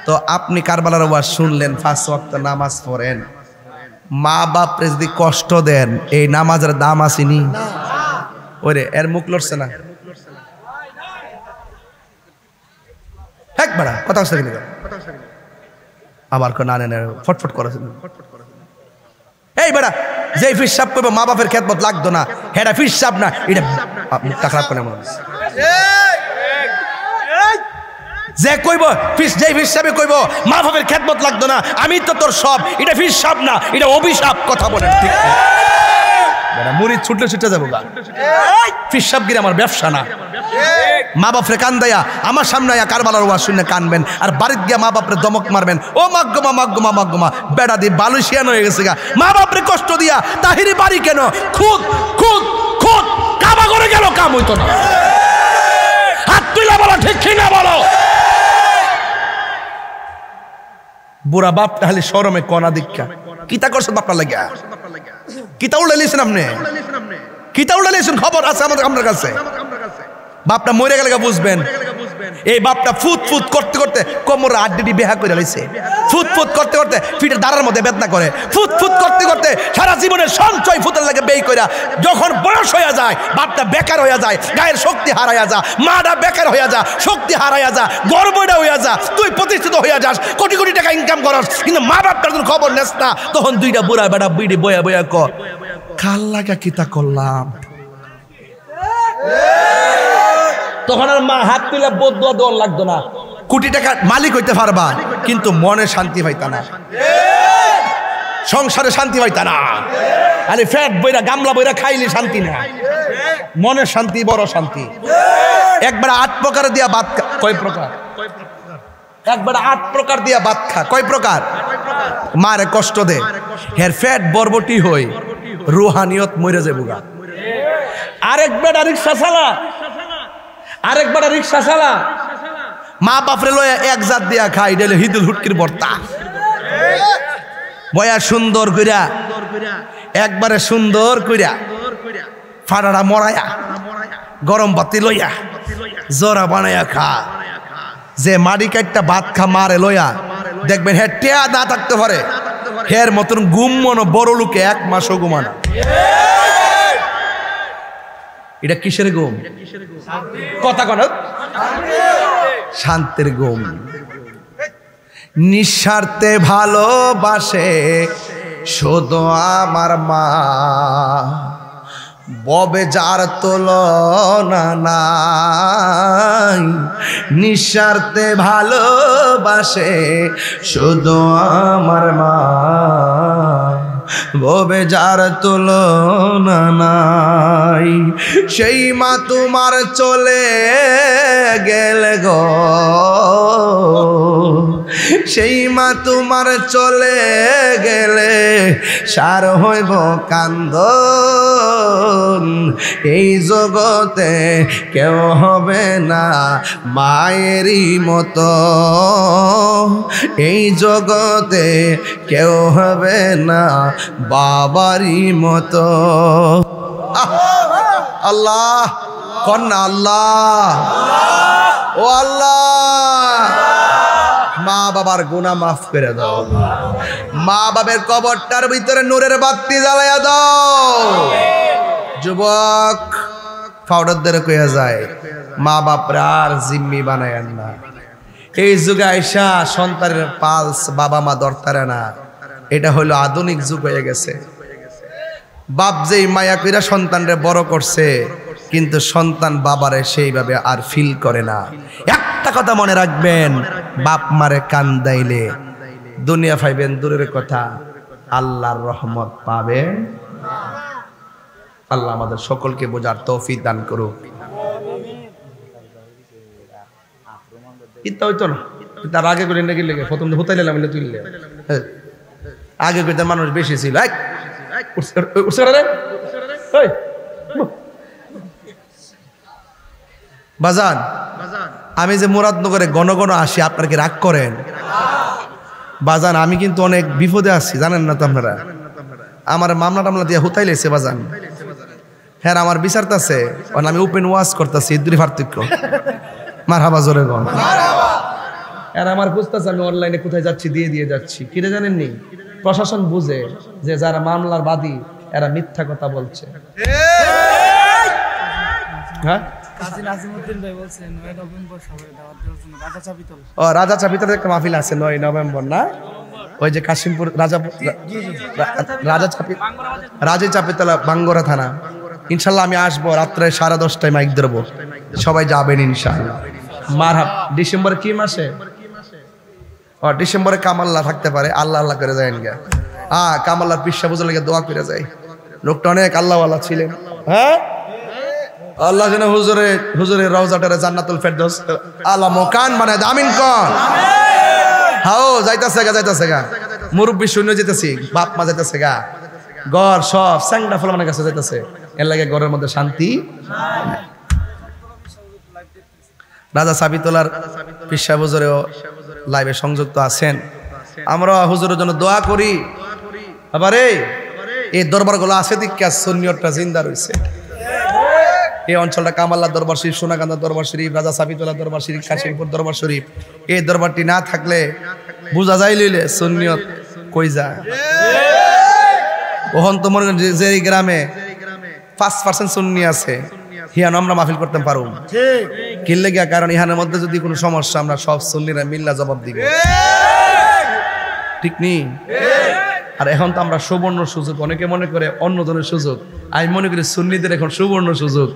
তো আপনি কারবালার ওয়াজ শুনলেন 5 ওয়াক্ত নামাজ পড়েন মা বাপরে যদি কষ্ট দেন এই নামাজের দাম আসেনি ওরে এর মুখ লড়ছে না একবার কথা হচ্ছে কিনা আবার না ফটফট করেছে এই বেড়া যে ফিরসাব করবো মা বাপের খেদমত লাগতো না হেটা ফিরসাব না এটা মুখটা খারাপ করে মনে হচ্ছে যে কইব যে ফিরসাবে কইব মা বাপের খেদমত লাগতো না আমি তো তোর সব এটা ফিরসাব না এটা অভিশাপ কথা বলেন ঠিক মুড়ি ছুটলে ছুটে যাবো গা ফিরসাবগিরি আমার ব্যবসা না মা বাপরে কান দেয়া আমার সামনে কারবালার ওয়াজ শুনে কানবেন আর বাড়িতে গিয়া মা বাপরে দমক মারবেন ও মাগ্গমা বেড়া দিয়ে বালুশিয়ান হয়ে গেছে গা মা বাপরে কষ্ট দিয়া তাহিরি বাড়ি কেন খুদ কাবা করে গেল কাম হইতো না হাত তুইলা বলো ঠিক না বলো বুড়া বাপ তাহলে শরমে কনা দীক্ষা কিতা করছে বাপটা লাগিয়া কিতা উড়াইলেছেন আপনি কিতা উড়াইলেছেন খবর আছে আমাদের আপনার কাছে বাপটা মরে গেলে বুঝবেন এই বাপটা ফুট করতে করতে কোমরে আড্ডি বেহা করে লইছে ফুট করতে করতে ফিটের দাঁড়ার মধ্যে বেদনা করে ফুট করতে করতে সারা জীবনের সঞ্চয় ফুটের লাগে বেই কইরা যখন বয়স হয়ে যায় বাপটা বেকার হয়ে যায় গায়ের শক্তি হারাইয়া যা মাটা বেকার হয়ে যা শক্তি হারাইয়া যা গর্বটা হইয়া যা তুই প্রতিষ্ঠিত হইয়া যাস কোটি কোটি টাকা ইনকাম করস কিন্তু মা বাপটার কোনো খবর নেস না তখন দুইটা বুড়া বেটা বিড়ি বয়া ক কাল লাগা কিতা করলাম তখন আর মা হাত তুলে বদুয়া দেওয়ার লাগতো না। কোটি টাকার মালিক হইতে পারবা, কিন্তু মনে শান্তি পাইতা না, সংসারে শান্তি পাইতা না। আরে ফ্যাট বইরা গামলা বইরা খাইলে শান্তি না, মনের শান্তি বড় শান্তি। একবার 8 প্রকার দিয়া ভাত খা, কয় প্রকার? একবার 8 প্রকার দিয়া ভাত খা, কয় প্রকার? মারে কষ্ট দে, হের ফ্যাট বরবটি হই, রুহানিয়ত মরে যাবুগা। আরেকবার রিক্সা চালা, আরেকবার রিক্সা চালা, মা বাপরে লয়া এক জাত দিয়া খাই, ডেলে হিদুল হুটকির বর্তা বয়া সুন্দর কইরা, একবারে সুন্দর কইরা ফাড়াটা মরায়া গরম বাতি লইয়া জোরা বানাইয়া খা। যে মাড়ি কাটটা ভাত খা মারে লইয়া, দেখবেন হ্যাঁ টেয়া না থাকতে পারে, হের মতন গুমনো বড় লোকে 1 মাসও ঘুমানা। এটা কিসের ঘুম? কথা কন, শান্তির ঘুম। নিঃস্বার্থে ভালোবাসে শুধু আমার মা, ববে যার তুলনা নাই। নিঃস্বার্থে ভালোবাসে শুধু আমার মা, ববে যার তুলনা নাই। সেই মা তোমার চলে গেলে গো, সেই মা তোমার চলে গেলে সার হইব কান্দন। এই জগতে কেউ হবে না মায়েরই মতো, এই জগতে কেউ হবে না বাবারই মতো। আল্লাহ কন্যা, আল্লাহ ও আল্লাহ, মা বাবার গুনাহ মাফ করে দাও, মা বাবার কবরটার ভিতরে নূরের বাতি জ্বালাইয়া দাও। যুবক পাউডার ধরে কইয়া যায়, মা বাপরা আর জিম্মি বানায়েন না। এই যুগে আইসা সন্তানের পালস বাবা মা ধরতারে না, এটা হলো আধুনিক যুগ হয়ে গেছে। বাপ যেই মায়া কইরা সন্তানরে বড় করছে, কিন্তু সন্তান বাবারে সেইভাবে আর ফিল করে না। একটা কথা মনে রাখবেন, বাপ মারে কান্দাইলে দুনিয়া পাইবেন দূরের কথা, আল্লাহর রহমত পাবেন। আল্লাহ আমাদের সকলকে বোঝার তৌফিক দান করুক। ইত্যা হইতো না, তার আগে করে নাকি লেগে প্রথম হতাই লাম তুললে, আগে করে মানুষ বেশি ছিল। বাজান, আমি যে মুরাদনগরে ঘন ঘন আসি, আপনারা কি রাগ করেন? বাজান, আমি কিন্তু অনেক বিপদে আছি, জানেন না তো আপনারা। আমার মামলা টামলা দিয়ে হুতাই লেছে বাজান। হ্যাঁ, আমার বিচারটা আছে, আমি ওপেন ওয়াজ করতেছি, দুই পার্থক্য। মারহাবা জোরে গন। আর আমার বুঝতেছে আমি অনলাইনে কোথায় যাচ্ছি, দিয়ে দিয়ে যাচ্ছি। কিরে জানেননি, প্রশাসন বুঝে যে যারা মামলার বাদী এরা মিথ্যা কথা বলছে। হ্যাঁ, ও রাজা চাপিতলের একটা মাহফিল আছে 9 নভেম্বর না? ওই যে কাশিমপুর রাজা চাপিতলা বাঙ্গরা থানা। ইনশাল্লাহ আমি আসবো, রাত্রে 10:30 মাইক ধরবো, সবাই যাবেন ইনশাল্লাহ। মারহাব। ডিসেম্বরে কি মাসে? ও ডিসেম্বরে কামাল্লা থাকতে পারে, আল্লাহ আল্লাহ করে যায় গা। কামাল্লার পিসা বুঝে লেগে দোয়া করে যায়। লোকটা অনেক আল্লাহওয়ালা ছিলেন। হ্যাঁ, আল্লাহ যেন হুজুরের রওজাটারে জান্নাতুল ফেরদৌস আলা মকান বানায় দাও, আমিন কোন। হাও যাইতাছে গা, মুরব্বি শূন্য যেতেছি, বাপ মা যাইতাছে গা, ঘর সব স্যাংডা ফলমানের কাছে যাইতাছে, এর লাগে ঘরের মধ্যে শান্তি। রাজা সাবিতলার পিসা হুজুরেও লাইভে সংযুক্ত আছেন। আমরা হুজুরের জন্য দোয়া করি। আবার এই দরবারগুলো আছে দিকে সুন্নিয়তটা জিন্দা রয়েছে। এই অঞ্চলটা কামাল্লা দরবার শরীফ, সোনাকান্দা দরবার শরীফ, রাজা সাবিতলা দরবার শরীফ, কাশিমপুর দরবার শরীফ, এই দরবারটি না থাকলে বুঝা যায় লইলে সুন্নিয়ত কই যায়। ওহন তো মনে করেন যে এই গ্রামে 5% সুন্নি আছে, হিয়ানো আমরা মাহফিল করতে পারুম। কিনলে গিয়া, কারণ ইহানের মধ্যে যদি কোনো সমস্যা আমরা সব সুন্নিরা মিল্লা জবাব দিব, ঠিক নেই? আর এখন তো আমরা সুবর্ণ সুযোগ, অনেকে মনে করে অন্যজনের সুযোগ, আমি মনে করি সুন্নিদের এখন সুবর্ণ সুযোগ।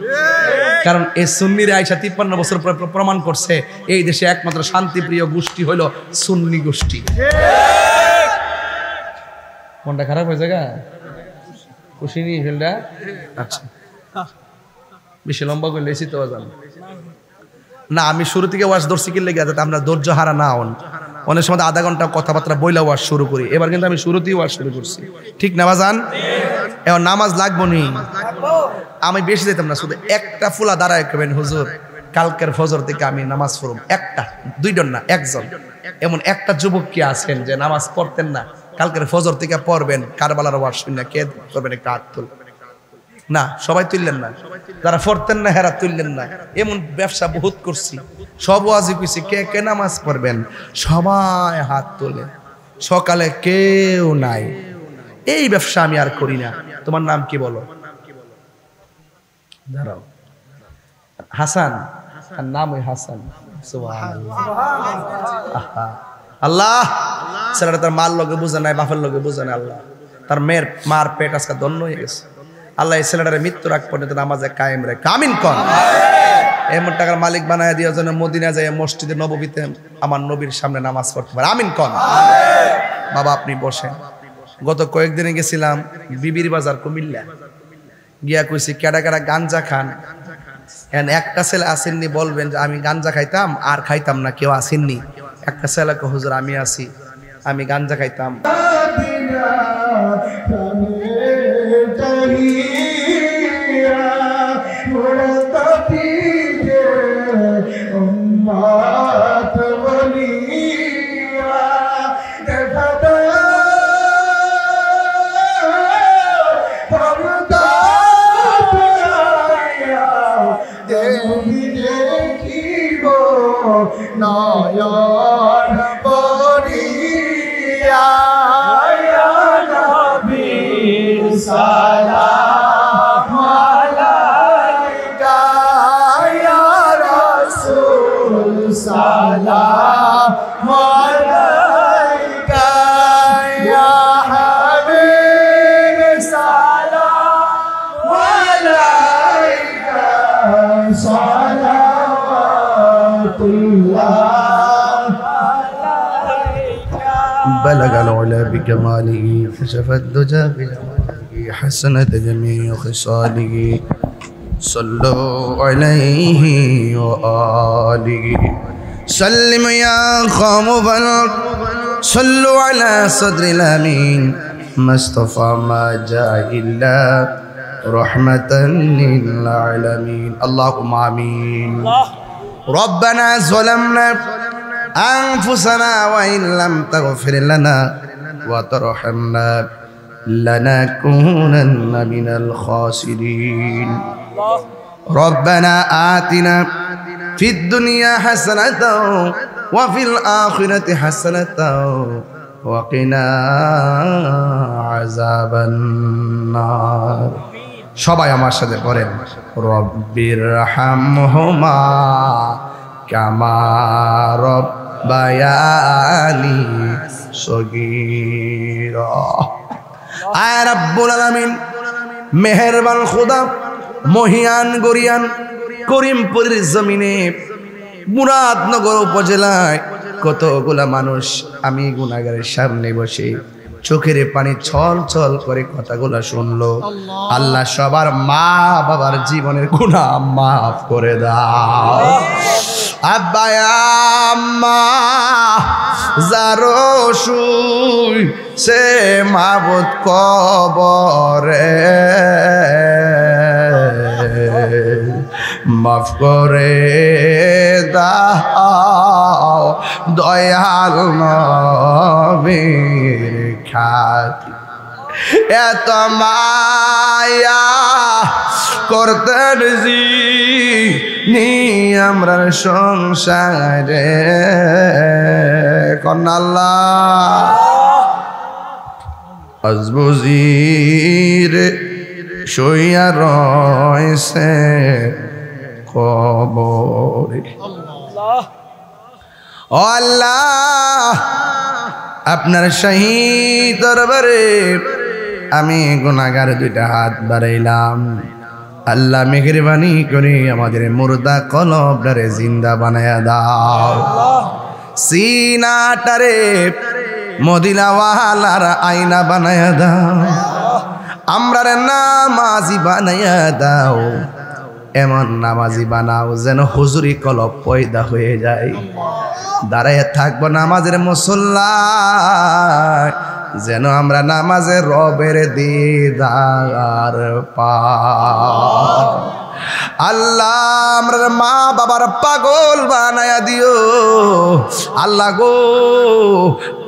কারণ এই সুন্নির আয়সা 53 বছর পরে প্রমাণ করছে এই দেশে একমাত্র শান্তিপ্রিয় গোষ্ঠী হলো সুন্নি গোষ্ঠী। মনটা খারাপ হয়ে যায়, খুশি নিয়ে ফেলটা। আচ্ছা বেশি লম্বা করে লেছি তো জান না, আমি শুরু থেকে ওয়াজ ধরছি কি লেগে যাতে আমরা ধৈর্য হারা না হন। অনেক সময় আধা ঘন্টা কথাবার্তা বইলা ওয়াজ শুরু করি, এবার কিন্তু আমি শুরুতেই ওয়াজ শুরু করছি, ঠিক না বাজান? এবার নামাজ লাগবো নি, আমি বেশি যেতাম না, শুধু একটা ফুলা দাঁড়ায় করবেন হুজুর কালকের ফজর থেকে আমি নামাজ পড়ব, একটা দুইজন না একজন। এমন একটা যুবক কি আছেন যে নামাজ পড়তেন না, কালকের ফজর থেকে পড়বেন কারবালার ওয়াজ শুনে কে করবেন? একটা হাত তুল না, সবাই তুললেন না, যারা পড়তেন না হেরা তুললেন না। এমন ব্যবসা বহুত করছি, সব ওয়াজি কইছি কে কে নামাজ পড়বেন, সবাই হাত তোলে, সকালে কেউ নাই। এই ব্যবসা আমি আর করি না। তোমার নাম কি বলো? দাঁড়াও, হাসান, আর নাম ওই হাসান। আল্লাহ ছেলেটা তার মার লগে বুঝে নাই, বাপের লগে বুঝে নাই, আল্লাহ তার মেয়ের মার পেট আজকে দন্য হয়ে গেছে। আল্লাহ এই ছেলেটারে মৃত্যুর আগ পর্যন্ত নামাজে কায়েম রে কামিন কর। এমন টাকার মালিক বানায় দিয়া যেন মদিনা যায় মসজিদে নববীতে আমার নবীর সামনে নামাজ পড়তে পারে, আমিন কর। বাবা আপনি বসেন। গত কয়েকদিনে গেছিলাম বিবির বাজার কুমিল্লা, গিয়া কইছি কেডা কেডা গাঞ্জা খান। একটা ছেলে আসেননি, বলবেন যে আমি গাঞ্জা খাইতাম আর খাইতাম না, কেউ আসেননি? একটা ছেলেকে হুজুর আমি আছি, আমি গাঞ্জা খাইতাম। নয়ন পরিয়া নবী সালাম আলাইকা ইয়া রাসূল সালাম আলাইকা ইয়া হাবিব সালাম আলাইকা সালাওয়াতুল্লাহ بلغ العلا بكماله كشف الدجى بجماله حسنت جميع خصاله صلوا عليه وآله سلم يا قوم بلغ صلوا على صدر الأمين مصطفى ما جاء إلا رحمة للعالمين اللهم آمين ربنا ظلمنا أنفسنا وإن لم تغفر لنا وترحمنا لنكونن من الخاسرين ربنا آتنا في الدنيا حسنة وفي الآخرة حسنة وقنا عذاب النار সবাই আমার সাথে পড়েন রব্বির হামহুমা কামা রব্বায়ানি সগীরা। আয় রব্বুল আলামিন, মেহেরবান খোদা, মহিয়ান গরিয়ান করিমপুরের জমিনে মুরাদনগর উপজেলায় কতগুলা মানুষ আমি গুনাহগারের সামনে বসে চোখের পানি ছল ছল করে কথাগুলা শুনলো। আল্লাহ সবার মা বাবার জীবনের গুনাহ মাফ করে দাও। আব্বা আম্মা যারো শুই সে মাবুদ কবরে মাফ করে দাও দয়াল নবীর খাতি। এত মায়া করতেন নি আমরা সংসারে কন্নাল্লাহ আজবুজির শুইয়া রয়েছে কবরে। আল্লাহ আপনার শাহী দরবারে আমি গুনাহগার দুইটা হাত বাড়াইলাম। আল্লাহ মেহেরবানি করে আমাদের মুর্দা কলবটারে জিন্দা বানায়া দাও, সিনাটারে মদিনাওয়ালার আয়না বানায়া দাও, আমরারে নামাজি বানায়া দাও, এমন নামাজি বানাও যেন হুজুরি কলব পয়দা হয়ে যায়, দাঁড়াইয়া থাকবো নামাজের মুসল্লায়, যেন আমরা নামাজের রবের দিদার পাই। আল্লাহ আমরা মা বাবার পাগল বানায়া দিও আল্লাহ গো,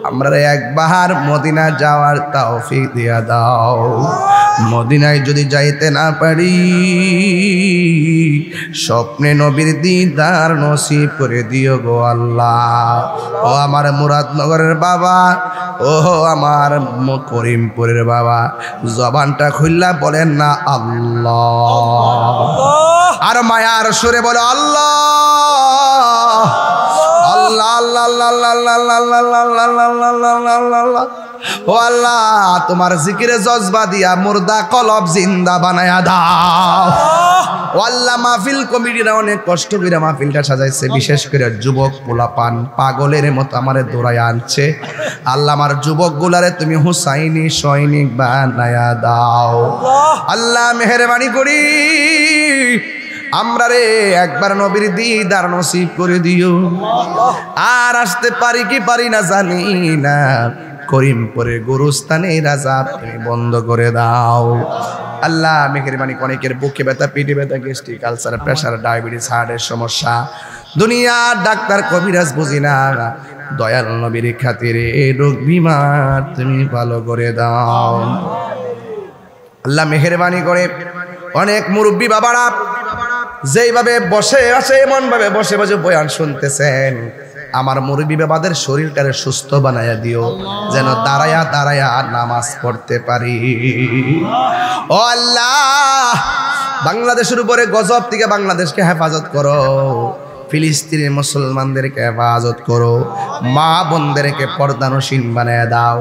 আমরা একবার মদিনা যাওয়ার তৌফিক দিয়া দাও। মদিনায় যদি যাইতে না পারি, স্বপ্নে নবীর দিদার নসিব করে দিও গো আল্লাহ। ও আমার মুরাদনগরের বাবা, ও আমার করিমপুরের বাবা, জবানটা খুললা বলেন না আল্লাহ, আর মায়ার সুরে বলো আল্লাহ আল্লাহ আল্লাহ আল্লাহ আল্লাহ আল্লাহ। ও আল্লাহ তোমার জিকিরে জজবা দিয়া মুর্দা কলব জিন্দা বানায়া দাও। ও আল্লাহ মাহফিল কমিটিরা অনেক কষ্ট করে মাহফিলটা সাজাইছে, বিশেষ করে যুবক পোলাপান পাগলের মতো আমারে দৌড়ায় আনছে। আল্লাহ আমার যুবক গুলারে তুমি হুসাইনি সৈনিক বানায়া দাও। আল্লাহ মেহেরবানি করি আমরা রে একবার নবীর দিদার নসিব করে দিও। আর আসতে পারি কি পারি না জানি না, করিমপুরে গুরুস্থানে রাজা তুমি বন্ধ করে দাও। আল্লাহ মেহেরবানি, অনেকের বুকে ব্যথা, পিঠে ব্যথা, গ্যাস্ট্রিক আলসার, প্রেশার, ডায়াবেটিস, হার্টের সমস্যা, দুনিয়ার ডাক্তার কবিরাজ বুঝি না, দয়াল নবীর খাতিরে এই রোগ বিমার তুমি ভালো করে দাও। আল্লাহ মেহেরবানি করে অনেক মুরব্বী বাবারা যেইভাবে বসে আছে এমন ভাবে বসে বসে বয়ান শুনতেছেন, আমার মুরব্বী বাবাদের শরীরটারে সুস্থ বানায়া দিও, যেন দাঁড়ায়া দাঁড়ায়া নামাজ পড়তে পারি। ও আল্লাহ বাংলাদেশের উপরে গজব থেকে বাংলাদেশকে হেফাজত করো, ফিলিস্তিনের মুসলমানদেরকে হেফাজত করো, মা বোনদেরকে পর্দানসীন বানায়া দাও,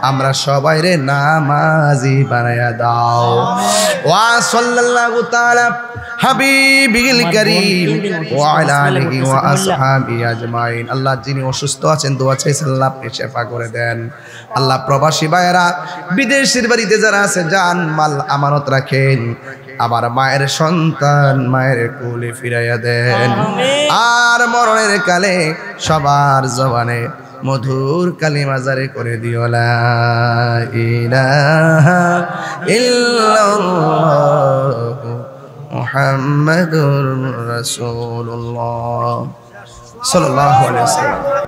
আমরা সবাই রে নামাজি বানায়া দাও। ওয়া সাল্লাল্লাহু তাআলা হাবিবিল কারীম ওয়া আলা আলিহি ওয়া আসহাবিহি আজমাইন। আল্লাহ যিনি অসুস্থ আছেন দোয়া চাইছেন, আল্লাহ আপনি শেফা করে দেন। আল্লাহ প্রবাসী ভাইয়েরা বিদেশের বাড়িতে যারা আছে জান মাল আমানত রাখেন, আবার মায়ের সন্তান মায়ের কোলে ফিরাইয়া দেন, আর মরণের কালে সবার জবানে মধুর কালিমা জারি করে দিও, লা ইলাহা ইল্লাল্লাহ মুহাম্মাদুর রাসূলুল্লাহ সাল্লাল্লাহু আলাইহি ওয়াসাল্লাম।